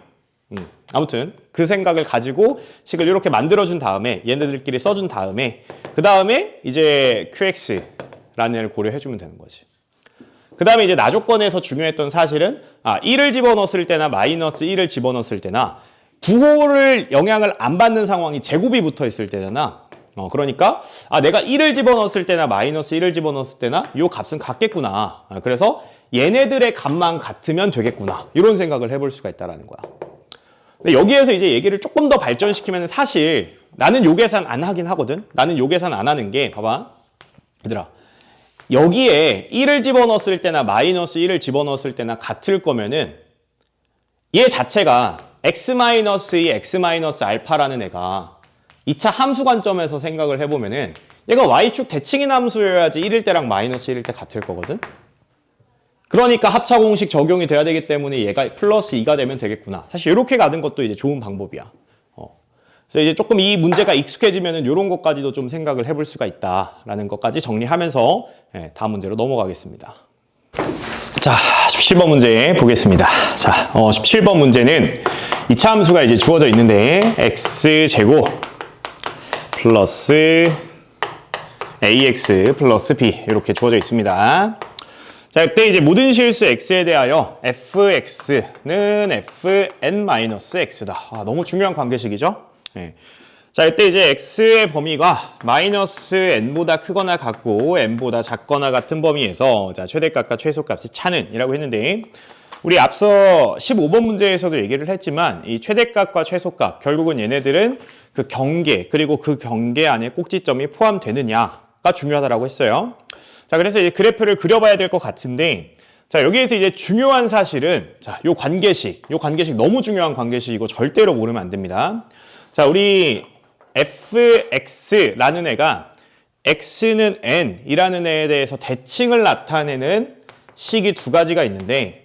아무튼 그 생각을 가지고 식을 이렇게 만들어준 다음에 얘네들끼리 써준 다음에 그 다음에 이제 qx라는 애를 고려해주면 되는 거지. 그 다음에 이제 나조건에서 중요했던 사실은 1을 집어넣었을 때나 마이너스 1을 집어넣었을 때나 부호를 영향을 안 받는 상황이 제곱이 붙어 있을 때잖아. 그러니까 내가 1을 집어넣었을 때나 마이너스 1을 집어넣었을 때나 이 값은 같겠구나. 그래서 얘네들의 값만 같으면 되겠구나. 이런 생각을 해볼 수가 있다는 거야. 근데 여기에서 이제 얘기를 조금 더 발전시키면 사실 나는 요 계산 안 하긴 하거든. 나는 요 계산 안 하는 게 봐봐. 얘들아. 여기에 1을 집어넣었을 때나 마이너스 1을 집어넣었을 때나 같을 거면은 얘 자체가 x-2, x-알파라는 애가 2차 함수 관점에서 생각을 해보면은 얘가 y축 대칭인 함수여야지 1일 때랑 마이너스 1일 때 같을 거거든. 그러니까 합차 공식 적용이 돼야 되기 때문에 얘가 플러스 2가 되면 되겠구나. 사실 이렇게 가는 것도 이제 좋은 방법이야. 그래서 이제 조금 이 문제가 익숙해지면은 이런 것까지도 좀 생각을 해볼 수가 있다라는 것까지 정리하면서 다음 문제로 넘어가겠습니다. 자, 17번 문제 보겠습니다. 자, 17번 문제는 2차 함수가 이제 주어져 있는데 x제곱 플러스 ax 플러스 b 이렇게 주어져 있습니다. 자, 이때 이제 모든 실수 x에 대하여 fx는 fn-x다. 너무 중요한 관계식이죠. 네. 자, 이때 이제 x의 범위가 마이너스 n보다 크거나 같고 n보다 작거나 같은 범위에서 자, 최대값과 최소값이 차는 이라고 했는데 우리 앞서 15번 문제에서도 얘기를 했지만 이 최대값과 최소값 결국은 얘네들은 그 경계 그리고 그 경계 안에 꼭지점이 포함되느냐가 중요하다고 했어요. 자, 그래서 이제 그래프를 그려봐야 될 것 같은데 자, 여기에서 이제 중요한 사실은 자, 요 관계식 너무 중요한 관계식 이거 절대로 모르면 안 됩니다. 자, 우리 fx라는 애가 x는 n이라는 애에 대해서 대칭을 나타내는 식이 두 가지가 있는데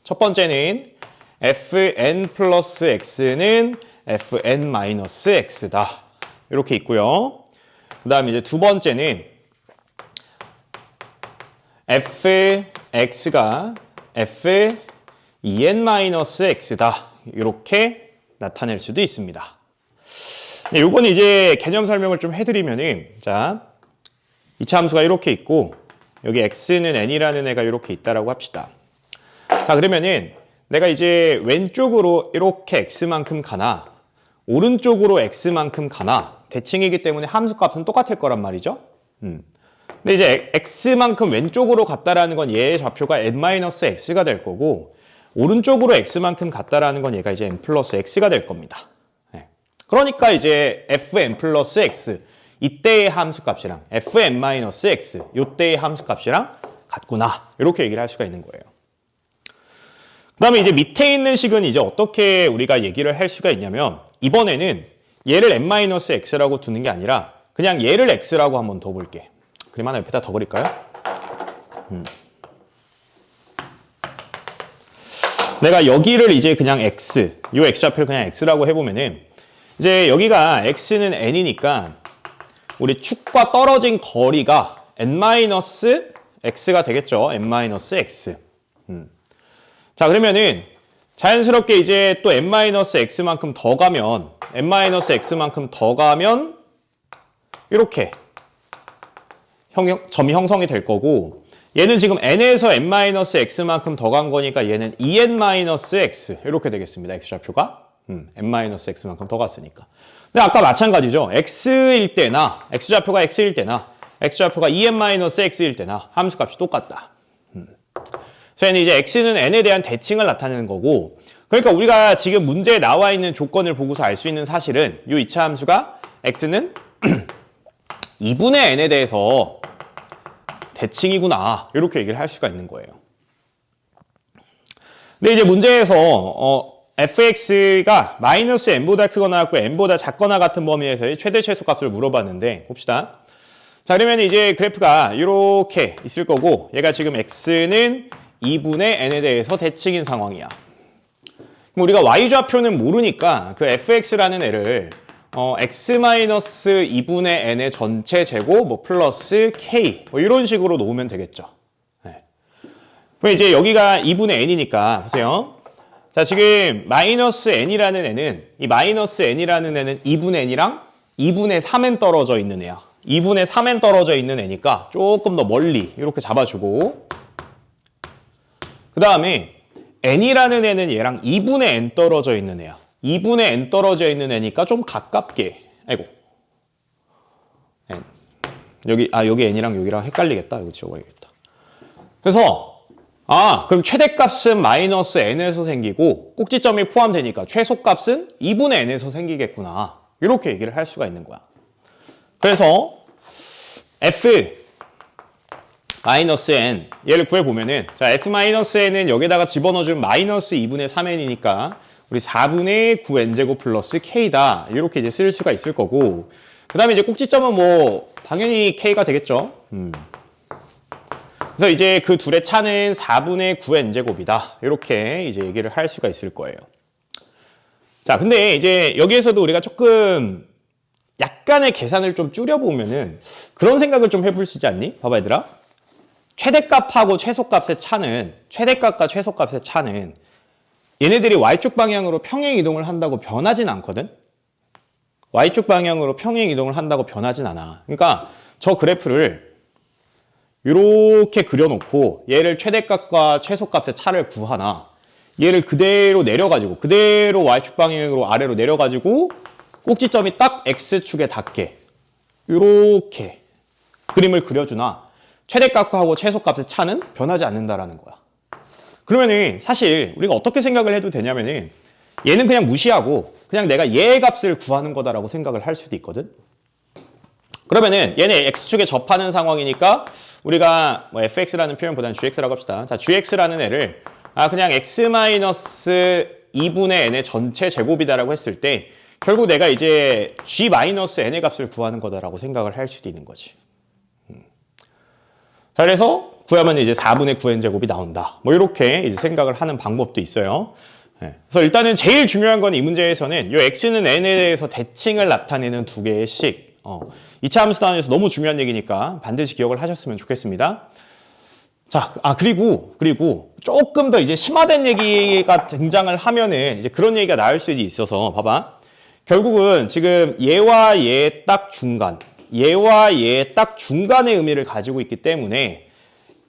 첫 번째는 fn 플러스 x는 fn 마이너스 x다. 이렇게 있고요. 그 다음에 이제 두 번째는 fx가fen 마이너스 x다. 이렇게 나타낼 수도 있습니다. 네, 요거는 이제 개념 설명을 좀 해드리면은 자, 2차 함수가 이렇게 있고 여기 x는 n이라는 애가 이렇게 있다라고 합시다. 자, 그러면은 내가 이제 왼쪽으로 이렇게 x만큼 가나 오른쪽으로 x만큼 가나 대칭이기 때문에 함수값은 똑같을 거란 말이죠. 근데 이제 x만큼 왼쪽으로 갔다라는 건 얘의 좌표가 n-x가 될 거고 오른쪽으로 x만큼 갔다라는 건 얘가 이제 n 플러스 x가 될 겁니다. 네. 그러니까 이제 fn 플러스 x 이때의 함수값이랑 fn-x 이때의 함수값이랑 같구나 이렇게 얘기를 할 수가 있는 거예요. 그 다음에 이제 밑에 있는 식은 이제 어떻게 우리가 얘기를 할 수가 있냐면 이번에는 얘를 n-x라고 두는 게 아니라 그냥 얘를 x라고 한번 더 볼게. 그림 하나 옆에다 더 그릴까요? 내가 여기를 이제 그냥 x, 요 x좌표를 그냥 x라고 해보면은 이제 여기가 x는 n이니까 우리 축과 떨어진 거리가 n-x가 되겠죠. n-x. 자, 그러면은 자연스럽게 이제 또 n-x만큼 더 가면 n-x만큼 더 가면 이렇게 점이 형성이 될 거고 얘는 지금 n에서 n-x만큼 더 간 거니까 얘는 2n-x 이렇게 되겠습니다. x좌표가 n-x만큼 더 갔으니까. 근데 아까 마찬가지죠. x일 때나 x좌표가 x일 때나 x좌표가 2n-x일 때나 함수값이 똑같다. 그래서 얘는 이제 x는 n에 대한 대칭을 나타내는 거고 그러니까 우리가 지금 문제에 나와 있는 조건을 보고서 알 수 있는 사실은 이 2차 함수가 x는 2분의 n에 대해서 대칭이구나 이렇게 얘기를 할 수가 있는 거예요. 근데 이제 문제에서 fx가 마이너스 n보다 크거나 같고 n보다 작거나 같은 범위에서의 최대 최소값을 물어봤는데 봅시다. 자, 그러면 이제 그래프가 이렇게 있을 거고 얘가 지금 x는 2분의 n에 대해서 대칭인 상황이야. 그럼 우리가 y좌표는 모르니까 그 fx라는 애를 x-2분의 n의 전체 제곱 뭐 플러스 k 뭐 이런 식으로 놓으면 되겠죠. 네. 그럼 이제 여기가 2분의 n이니까 보세요. 자, 지금 마이너스 n이라는 애는 이 마이너스 n이라는 애는 2분의 n이랑 2분의 3n 떨어져 있는 애야. 2분의 3n 떨어져 있는 애니까 조금 더 멀리 이렇게 잡아주고 그 다음에 n이라는 애는 얘랑 2분의 n 떨어져 있는 애야. 2분의 n 떨어져 있는 애니까 좀 가깝게. 아이고. n. 여기 n이랑 여기랑 헷갈리겠다. 이거 지워버리겠다. 그래서 그럼 최대값은 마이너스 n에서 생기고 꼭지점이 포함되니까 최소값은 2분의 n에서 생기겠구나. 이렇게 얘기를 할 수가 있는 거야. 그래서 f 마이너스 n 얘를 구해보면은 자 f 마이너스 n은 여기다가 집어넣어주면 마이너스 2분의 3n이니까 우리 4분의 9n제곱 플러스 k다 이렇게 이제 쓸 수가 있을 거고 그 다음에 이제 꼭지점은 뭐 당연히 k가 되겠죠. 그래서 이제 그 둘의 차는 4분의 9n제곱이다 이렇게 이제 얘기를 할 수가 있을 거예요. 자, 근데 이제 여기에서도 우리가 조금 약간의 계산을 좀 줄여보면은 그런 생각을 좀 해볼 수 있지 않니? 봐봐 얘들아. 최대값하고 최소값의 차는 최대값과 최소값의 차는 얘네들이 y축 방향으로 평행 이동을 한다고 변하진 않거든. y축 방향으로 평행 이동을 한다고 변하진 않아. 그러니까 저 그래프를 이렇게 그려놓고 얘를 최대값과 최소값의 차를 구하나 얘를 그대로 내려가지고 그대로 Y축 방향으로 아래로 내려가지고 꼭지점이 딱 X축에 닿게 이렇게 그림을 그려주나 최대값과 하고 최소값의 차는 변하지 않는다라는 거야. 그러면은 사실 우리가 어떻게 생각을 해도 되냐면은 얘는 그냥 무시하고 그냥 내가 얘의 값을 구하는 거다라고 생각을 할 수도 있거든. 그러면은 얘네 X축에 접하는 상황이니까 우리가 뭐 fx라는 표현보다는 gx라고 합시다. 자, gx라는 애를 그냥 x-2분의 n의 전체 제곱이다라고 했을 때 결국 내가 이제 g-n의 값을 구하는 거다라고 생각을 할 수도 있는 거지. 자, 그래서 구하면 이제 4분의 9n 제곱이 나온다. 뭐 이렇게 이제 생각을 하는 방법도 있어요. 그래서 일단은 제일 중요한 건 이 문제에서는 이 x는 n에 대해서 대칭을 나타내는 두 개의 식. 2차 함수 단위에서 너무 중요한 얘기니까 반드시 기억을 하셨으면 좋겠습니다. 자, 그리고 조금 더 이제 심화된 얘기가 등장을 하면은 이제 그런 얘기가 나올 수도 있어서 봐봐. 결국은 지금 얘와 얘 딱 중간, 얘와 얘 딱 중간의 의미를 가지고 있기 때문에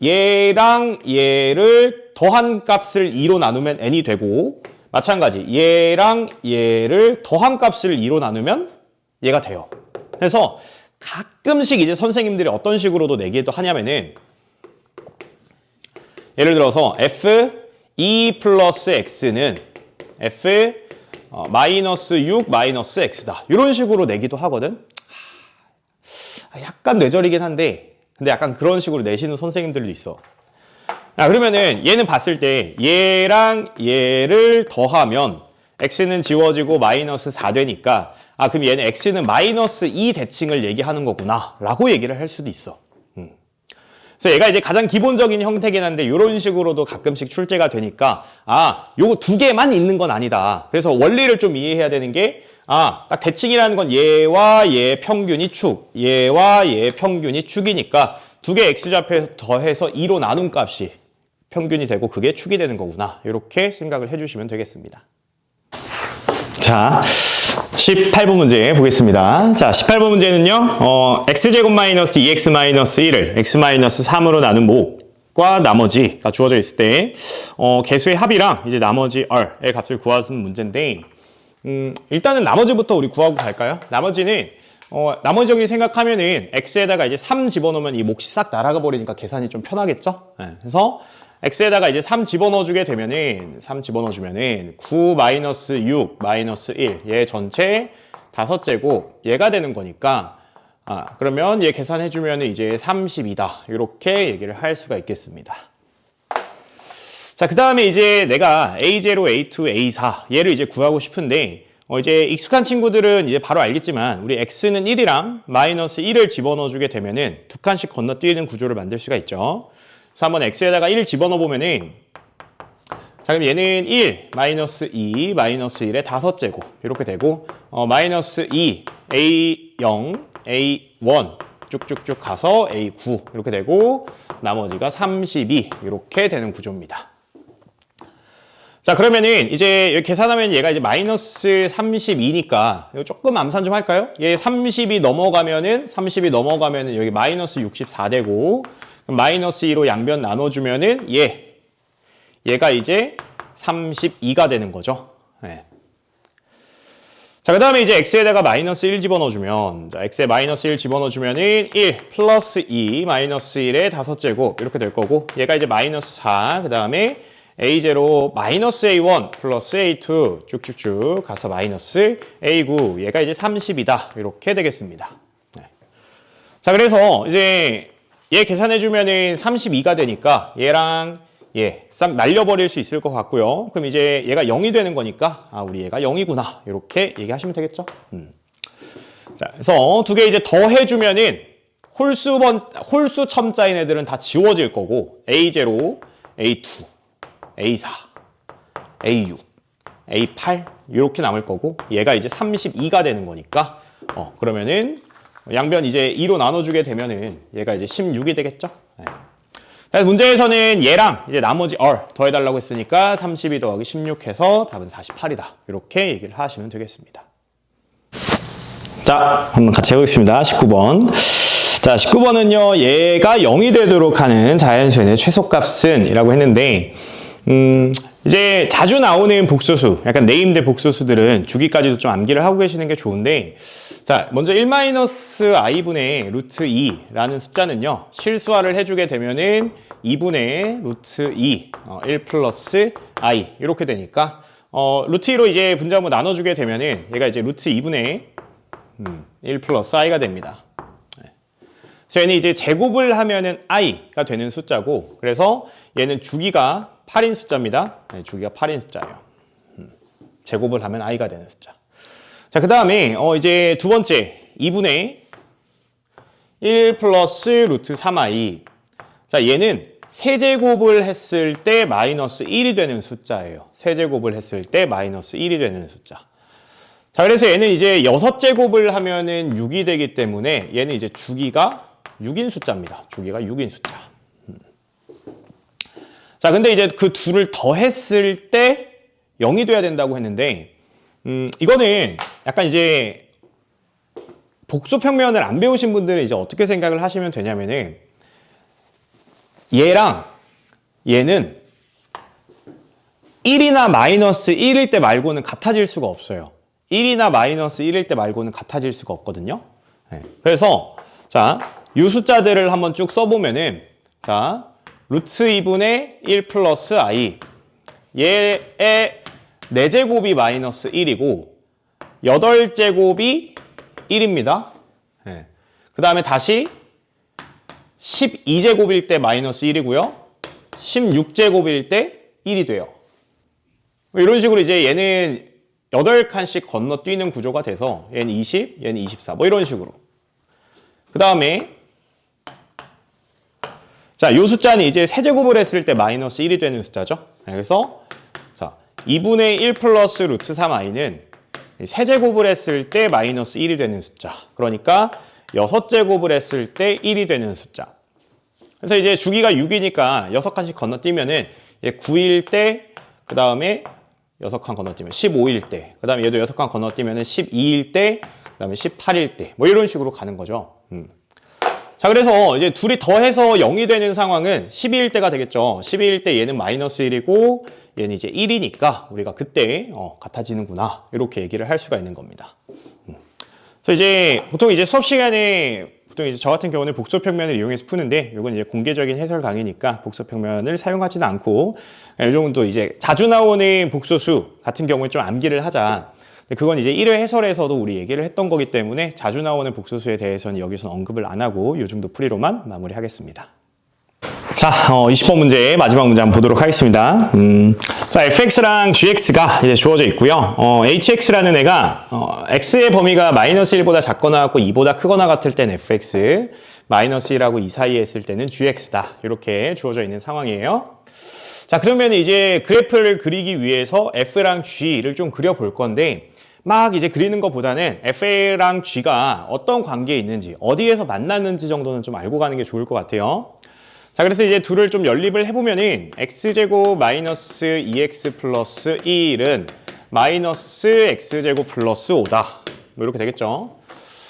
얘랑 얘를 더한 값을 2로 나누면 n이 되고 마찬가지 얘랑 얘를 더한 값을 2로 나누면 얘가 돼요. 그래서 가끔씩 이제 선생님들이 어떤 식으로도 내기도 하냐면은 예를 들어서 f2 플러스 x는 f 마이너스 6 마이너스 x다. 이런 식으로 내기도 하거든. 약간 뇌절이긴 한데 근데 약간 그런 식으로 내시는 선생님들도 있어. 그러면은 얘는 봤을 때 얘랑 얘를 더하면 x는 지워지고 마이너스 4 되니까 그럼 얘는 x는 마이너스 2 대칭을 얘기하는 거구나 라고 얘기를 할 수도 있어. 그래서 얘가 이제 가장 기본적인 형태긴 한데 이런 식으로도 가끔씩 출제가 되니까 요거 두 개만 있는 건 아니다. 그래서 원리를 좀 이해해야 되는 게 딱 대칭이라는 건 얘와 얘 평균이 축, 얘와 얘 평균이 축이니까 두 개 x좌표에서 더해서 2로 나눈 값이 평균이 되고 그게 축이 되는 거구나. 이렇게 생각을 해주시면 되겠습니다. 자, 18번 문제 보겠습니다. 자, 18번 문제는요, x제곱 마이너스 2x 마이너스 1을 x 마이너스 3으로 나눈 목과 나머지가 주어져 있을 때, 개수의 합이랑 이제 나머지 r의 값을 구하는 문제인데, 일단은 나머지부터 우리 구하고 갈까요? 나머지는, 나머지 정리 생각하면은 x에다가 이제 3 집어넣으면 이 몫이 싹 날아가 버리니까 계산이 좀 편하겠죠? 그래서 x에다가 이제 3 집어넣어주게 되면은 3 집어넣어주면은 9 마이너스 6 마이너스 1 얘 전체 5제곱 얘가 되는 거니까 그러면 얘 계산해주면은 이제 32다 이렇게 얘기를 할 수가 있겠습니다. 자, 그 다음에 이제 내가 A0, A2, A4 얘를 이제 구하고 싶은데 이제 익숙한 친구들은 이제 바로 알겠지만 우리 x는 1이랑 마이너스 1을 집어넣어주게 되면은 두 칸씩 건너뛰는 구조를 만들 수가 있죠. 그래서 한번 x에다가 1 집어넣어 보면은 자, 그럼 얘는 1, 마이너스 2, 마이너스 1의 5제곱 이렇게 되고 마이너스 2, A0, A1 쭉쭉쭉 가서 A9 이렇게 되고 나머지가 32 이렇게 되는 구조입니다. 자, 그러면은 이제 여기 계산하면 얘가 이제 마이너스 32니까 조금 암산 좀 할까요? 얘 30이 넘어가면은 여기 마이너스 64 되고 마이너스 2로 양변 나눠주면은 얘가 이제 32가 되는 거죠. 네. 자, 그 다음에 이제 x에다가 마이너스 1 집어넣어주면 자, x에 마이너스 1 집어넣어주면은 1 플러스 2 마이너스 1의 5제곱 이렇게 될 거고 얘가 이제 마이너스 4 그 다음에 A0 마이너스 A1 플러스 A2 쭉쭉쭉 가서 마이너스 A9 얘가 이제 30이다 이렇게 되겠습니다. 네. 자, 그래서 이제 얘 계산해주면은 32가 되니까 얘랑 얘 싹 날려버릴 수 있을 것 같고요. 그럼 이제 얘가 0이 되는 거니까 우리 얘가 0이구나 이렇게 얘기하시면 되겠죠. 자, 그래서 두 개 이제 더해주면은 홀수 첨자인 애들은 다 지워질 거고 A0, A2, A4, A6, A8 이렇게 남을 거고 얘가 이제 32가 되는 거니까 그러면은 양변 이제 2로 나눠주게 되면은 얘가 이제 16이 되겠죠. 네. 그래서 문제에서는 얘랑 이제 나머지 더해달라고 했으니까 32 더하기 16 해서 답은 48이다. 이렇게 얘기를 하시면 되겠습니다. 자, 한번 같이 해보겠습니다. 19번. 자, 19번은요, 얘가 0이 되도록 하는 자연수의 최소값은 이라고 했는데, 이제 자주 나오는 복소수, 약간 네임드 복소수들은 주기까지도 좀 암기를 하고 계시는 게 좋은데, 자, 먼저 1-i분의 루트 2라는 숫자는요, 실수화를 해주게 되면은 2분의 루트 2, 1 플러스 i, 이렇게 되니까, 루트 2로 이제 분자분모 나눠주게 되면은 얘가 이제 루트 2분의 1 플러스 i가 됩니다. 그래서 얘는 이제 제곱을 하면은 i가 되는 숫자고, 그래서 얘는 주기가 8인 숫자입니다. 네, 주기가 8인 숫자예요. 제곱을 하면 i가 되는 숫자. 자, 그 다음에 이제 두 번째 2분의 1 플러스 루트 3i. 자, 얘는 세제곱을 했을 때 마이너스 1이 되는 숫자예요. 세제곱을 했을 때 마이너스 1이 되는 숫자. 자, 그래서 얘는 이제 6제곱을 하면은 6이 되기 때문에 얘는 이제 주기가 6인 숫자입니다. 주기가 6인 숫자. 자, 근데 이제 그 둘을 더했을 때 0이 돼야 된다고 했는데, 이거는 약간 이제 복소평면을 안 배우신 분들은 이제 어떻게 생각을 하시면 되냐면은, 얘랑 얘는 1이나 마이너스 1일 때 말고는 같아질 수가 없어요. 1이나 마이너스 1일 때 말고는 같아질 수가 없거든요. 네. 그래서 자, 이 숫자들을 한번 쭉 써보면은, 자, 루트 2분의 1 플러스 i, 얘의 4제곱이 마이너스 1이고 8제곱이 1입니다. 네. 그 다음에 다시 12제곱일 때 마이너스 1이고요. 16제곱일 때 1이 돼요. 이런 식으로 이제 얘는 8칸씩 건너뛰는 구조가 돼서 얘는 20, 얘는 24, 뭐 이런 식으로. 그 다음에 자, 이 숫자는 이제 세제곱을 했을 때 마이너스 1이 되는 숫자죠. 그래서 자, 2분의 1 플러스 루트 3i는 세제곱을 했을 때 마이너스 1이 되는 숫자. 그러니까 6제곱을 했을 때 1이 되는 숫자. 그래서 이제 주기가 6이니까 6칸씩 건너뛰면은 9일 때, 그 다음에 6칸 건너뛰면 15일 때, 그 다음에 얘도 6칸 건너뛰면은 12일 때, 그 다음에 18일 때, 뭐 이런 식으로 가는 거죠. 자, 그래서 이제 둘이 더해서 0이 되는 상황은 12일 때가 되겠죠. 12일 때 얘는 마이너스 1이고 얘는 이제 1이니까 우리가 그때 같아지는구나, 이렇게 얘기를 할 수가 있는 겁니다. 그래서 이제 보통 이제 수업 시간에 보통 이제 저 같은 경우는 복소평면을 이용해서 푸는데, 이건 이제 공개적인 해설 강의니까 복소평면을 사용하지는 않고, 이 정도 이제 자주 나오는 복소수 같은 경우에 좀 암기를 하자. 근데 그건 이제 1회 해설에서도 우리 얘기를 했던 거기 때문에 자주 나오는 복소수에 대해서는 여기서는 언급을 안 하고 이 정도 풀이로만 마무리하겠습니다. 자, 20번 문제, 마지막 문제 한번 보도록 하겠습니다. 자, fx랑 gx가 이제 주어져 있고요. hx라는 애가, x의 범위가 마이너스 1보다 작거나 같고 2보다 크거나 같을 땐 fx, 마이너스 1하고 2 사이에 있을 때는 gx다. 이렇게 주어져 있는 상황이에요. 자, 그러면 이제 그래프를 그리기 위해서 f랑 g를 좀 그려볼 건데, 막 이제 그리는 것보다는 f랑 g가 어떤 관계에 있는지, 어디에서 만났는지 정도는 좀 알고 가는 게 좋을 것 같아요. 자, 그래서 이제 둘을 좀 연립을 해보면은 x제곱 마이너스 2x 플러스 1은 마이너스 x제곱 플러스 5다. 뭐 이렇게 되겠죠.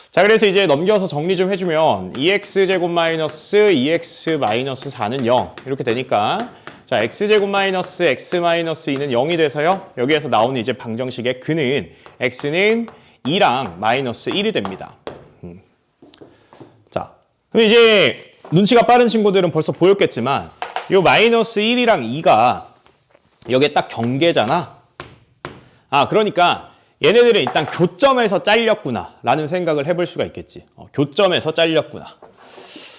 자, 그래서 이제 넘겨서 정리 좀 해주면 2x제곱 마이너스 2x 마이너스 4는 0 이렇게 되니까, 자, x제곱 마이너스 x 마이너스 2는 0이 돼서요. 여기에서 나오는 이제 방정식의 근은 x는 2랑 마이너스 1이 됩니다. 자, 그럼 이제 눈치가 빠른 친구들은 벌써 보였겠지만 이 마이너스 1이랑 2가 여기에 딱 경계잖아. 아, 그러니까 얘네들은 일단 교점에서 잘렸구나 라는 생각을 해볼 수가 있겠지. 교점에서 잘렸구나.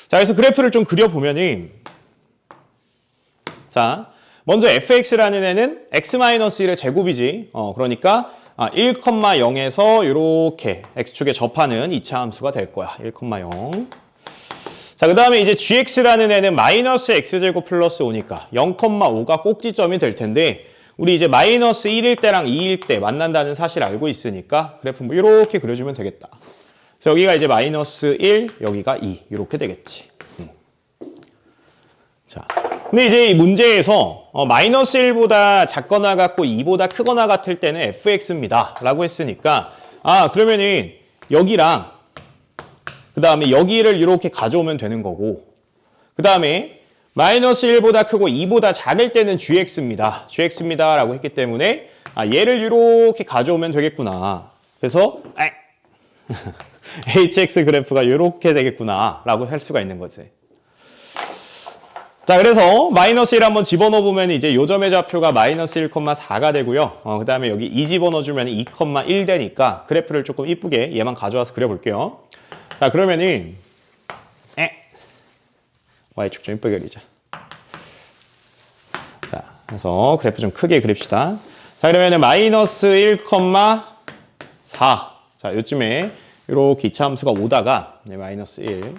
자, 그래서 그래프를 좀 그려보면은, 자, 먼저 fx라는 애는 x-1의 제곱이지. 그러니까 1,0에서 이렇게 x축에 접하는 2차 함수가 될 거야. 1,0. 자, 그 다음에 이제 gx라는 애는 마이너스 x제곱 플러스 5니까 0,5가 꼭지점이 될 텐데, 우리 이제 마이너스 1일 때랑 2일 때 만난다는 사실을 알고 있으니까 그래프 뭐 이렇게 그려주면 되겠다. 그래서 여기가 이제 마이너스 1, 여기가 2 이렇게 되겠지. 자, 근데 이제 이 문제에서 마이너스 1보다 작거나 같고 2보다 크거나 같을 때는 fx입니다 라고 했으니까, 아, 그러면은 여기랑 그 다음에 여기를 이렇게 가져오면 되는 거고, 그 다음에 마이너스 1보다 크고 2보다 작을 때는 gx입니다. gx입니다 라고 했기 때문에 얘를 이렇게 가져오면 되겠구나. 그래서 hx 그래프가 이렇게 되겠구나 라고 할 수가 있는 거지. 자, 그래서 마이너스 1 한번 집어넣어 보면 이제 요점의 좌표가 마이너스 1,4가 되고요. 그 다음에 여기 2 집어넣어 주면 2,1 되니까 그래프를 조금 이쁘게 얘만 가져와서 그려볼게요. 자, 그러면은 y축 좀 이쁘게 그리자. 자, 그래서 그래프 좀 크게 그립시다. 자, 그러면은 마이너스 1,4. 자, 요쯤에 이렇게 이차함수가 오다가 마이너스 1.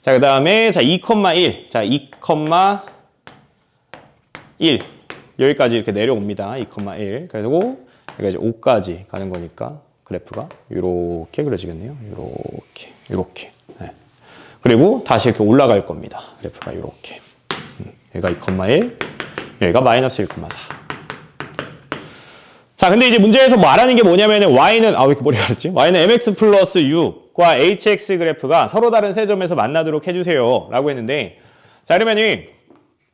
자, 그 다음에 자 2,1. 자, 2,1. 여기까지 이렇게 내려옵니다. 2,1. 그리고 여기가 이제 5까지 가는 거니까 그래프가 이렇게 그려지겠네요. 이렇게. 네. 그리고 다시 이렇게 올라갈 겁니다. 그래프가 이렇게. 여기가 2,1. 여기가 마이너스 1,4. 자, 근데 이제 문제에서 말하는 게 뭐냐면은 y는 왜 이렇게 머리가 가렵지? y는 mx 플러스 6과 hx 그래프가 서로 다른 세 점에서 만나도록 해주세요 라고 했는데, 자, 그러면은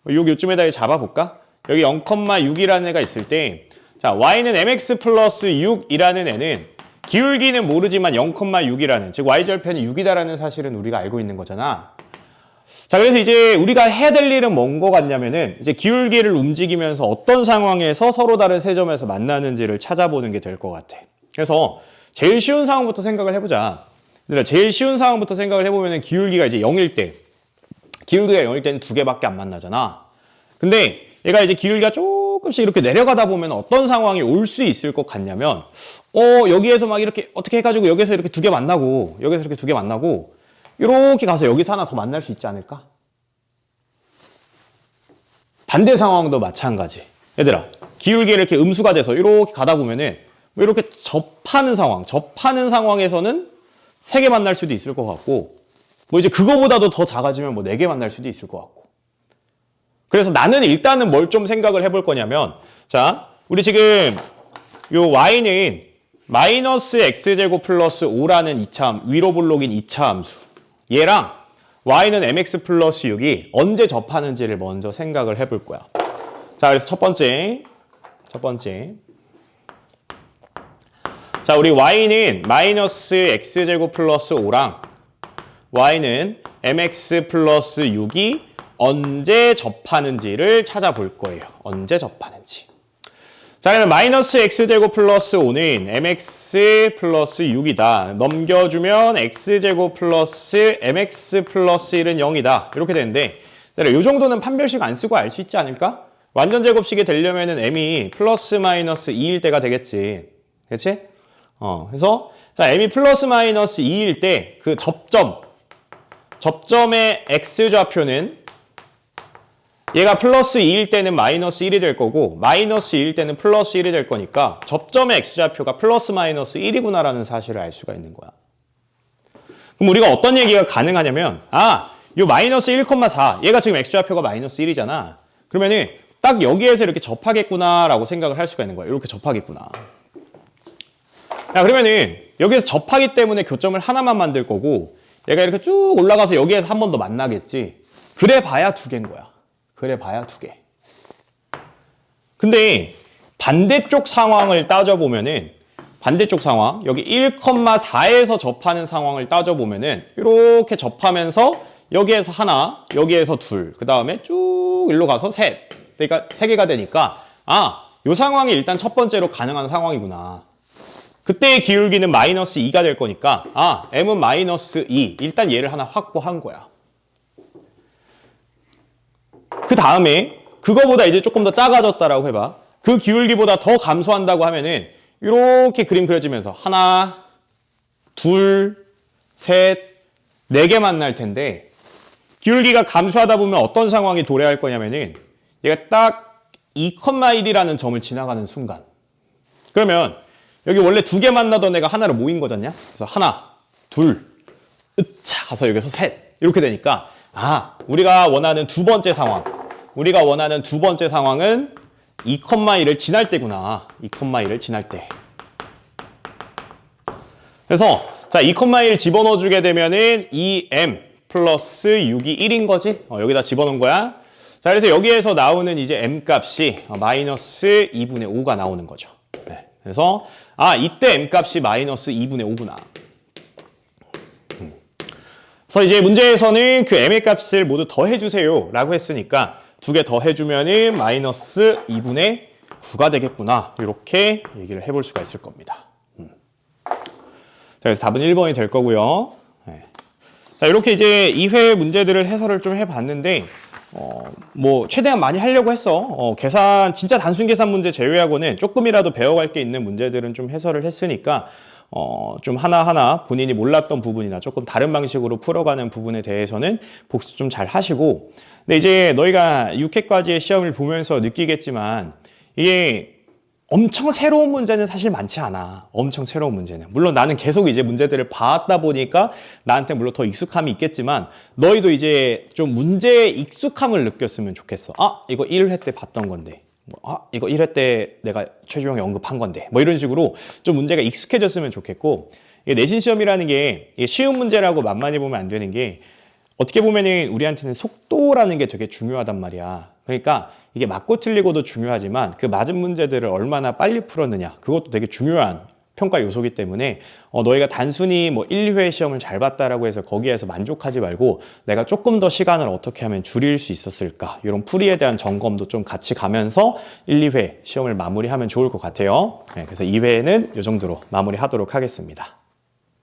요쯤에다 잡아볼까? 여기 0,6이라는 애가 있을 때, 자, y는 mx 플러스 6이라는 애는 기울기는 모르지만 0,6이라는, 즉 y절편이 6이다라는 사실은 우리가 알고 있는 거잖아. 자, 그래서 이제 우리가 해야 될 일은 뭔 거 같냐면은 이제 기울기를 움직이면서 어떤 상황에서 서로 다른 세 점에서 만나는지를 찾아보는 게 될 것 같아. 그래서 제일 쉬운 상황부터 생각을 해보자. 제일 쉬운 상황부터 생각을 해보면은 기울기가 이제 0일 때, 기울기가 0일 때는 두 개밖에 안 만나잖아. 근데 얘가 이제 기울기가 조금씩 이렇게 내려가다 보면 어떤 상황이 올 수 있을 것 같냐면, 여기에서 막 이렇게 어떻게 해가지고 여기서 이렇게 두 개 만나고, 여기서 이렇게 두 개 만나고, 이렇게 가서 여기서 하나 더 만날 수 있지 않을까? 반대 상황도 마찬가지. 얘들아, 기울기를 이렇게 음수가 돼서 이렇게 가다 보면은 뭐 이렇게 접하는 상황에서는 3개 만날 수도 있을 것 같고, 뭐 이제 그거보다도 더 작아지면 뭐 4개 만날 수도 있을 것 같고. 그래서 나는 일단은 뭘 좀 생각을 해볼 거냐면, 자, 우리 지금 요 y는 마이너스 x제곱 플러스 5라는 위로 볼록인 2차 함수. 얘랑 y는 mx 플러스 6이 언제 접하는지를 먼저 생각을 해볼 거야. 자, 그래서 첫 번째. 자, 우리 y는 마이너스 x제곱 플러스 5랑 y는 mx 플러스 6이 언제 접하는지를 찾아볼 거예요. 언제 접하는지. 자, 그러면 마이너스 x제곱 플러스 5는 mx 플러스 6이다. 넘겨주면 x제곱 플러스 mx 플러스 1은 0이다. 이렇게 되는데, 이 정도는 판별식 안 쓰고 알 수 있지 않을까? 완전 제곱식이 되려면은 m이 플러스 마이너스 2일 때가 되겠지. 그렇지? 그래서 자, m이 플러스 마이너스 2일 때 그 접점의 x좌표는 얘가 플러스 2일 때는 마이너스 1이 될 거고 마이너스 2일 때는 플러스 1이 될 거니까 접점의 x좌표가 플러스 마이너스 1이구나라는 사실을 알 수가 있는 거야. 그럼 우리가 어떤 얘기가 가능하냐면 요 마이너스 1,4 얘가 지금 x좌표가 마이너스 1이잖아. 그러면은 딱 여기에서 이렇게 접하겠구나라고 생각을 할 수가 있는 거야. 이렇게 접하겠구나. 야, 그러면은 여기에서 접하기 때문에 교점을 하나만 만들 거고 얘가 이렇게 쭉 올라가서 여기에서 한 번 더 만나겠지. 그래 봐야 두 개인 거야. 그래 봐야 두 개. 근데 반대쪽 상황을 따져보면은 반대쪽 상황 여기 1,4에서 접하는 상황을 따져보면은 이렇게 접하면서 여기에서 하나, 여기에서 둘, 그 다음에 쭉 일로 가서 셋. 그러니까 세 개가 되니까 요 상황이 일단 첫 번째로 가능한 상황이구나. 그때의 기울기는 마이너스 2가 될 거니까 m은 마이너스 2. 일단 얘를 하나 확보한 거야. 그 다음에 그거보다 이제 조금 더 작아졌다라고 해봐. 그 기울기보다 더 감소한다고 하면은 이렇게 그림 그려지면서 하나, 둘, 셋, 4개 만날 텐데 기울기가 감소하다 보면 어떤 상황이 도래할 거냐면은 얘가 딱 2,1이라는 점을 지나가는 순간 그러면 여기 원래 2개 만나던 애가 하나로 모인 거잖냐? 그래서 하나, 둘, 으차 가서 여기서 셋 이렇게 되니까 우리가 원하는 두 번째 상황은 2,1을 지날 때구나. 2,1을 지날 때. 그래서 자, 2,1 집어넣어 주게 되면은 2m 플러스 6이 1인 거지. 여기다 집어넣은 거야. 자, 그래서 여기에서 나오는 이제 m 값이 마이너스 2분의 5가 나오는 거죠. 네. 그래서 이때 m 값이 마이너스 2분의 5구나. 그래서 이제 문제에서는 그 m의 값을 모두 더해주세요 라고 했으니까 두 개 더해주면은 마이너스 2분의 9가 되겠구나. 이렇게 얘기를 해볼 수가 있을 겁니다. 자, 그래서 답은 1번이 될 거고요. 네. 자, 이렇게 이제 2회 문제들을 해설을 좀 해봤는데, 뭐, 최대한 많이 하려고 했어. 계산, 진짜 단순 계산 문제 제외하고는 조금이라도 배워갈 게 있는 문제들은 좀 해설을 했으니까, 좀 하나하나 본인이 몰랐던 부분이나 조금 다른 방식으로 풀어가는 부분에 대해서는 복습 좀 잘 하시고, 근데 이제 너희가 6회까지의 시험을 보면서 느끼겠지만, 이게 엄청 새로운 문제는 사실 많지 않아. 엄청 새로운 문제는. 물론 나는 계속 이제 문제들을 봐왔다 보니까 나한테 물론 더 익숙함이 있겠지만 너희도 이제 좀 문제에 익숙함을 느꼈으면 좋겠어. 이거 1회 때 봤던 건데. 이거 1회 때 내가 최주영이 언급한 건데. 뭐 이런 식으로 좀 문제가 익숙해졌으면 좋겠고, 이게 내신 시험이라는 게 이게 쉬운 문제라고 만만히 보면 안 되는 게 어떻게 보면은 우리한테는 속도라는 게 되게 중요하단 말이야. 그러니까 이게 맞고 틀리고도 중요하지만 그 맞은 문제들을 얼마나 빨리 풀었느냐, 그것도 되게 중요한 평가 요소이기 때문에 너희가 단순히 뭐 1, 2회 시험을 잘 봤다라고 해서 거기에서 만족하지 말고 내가 조금 더 시간을 어떻게 하면 줄일 수 있었을까, 이런 풀이에 대한 점검도 좀 같이 가면서 1, 2회 시험을 마무리하면 좋을 것 같아요. 네, 그래서 2회는 이 정도로 마무리하도록 하겠습니다.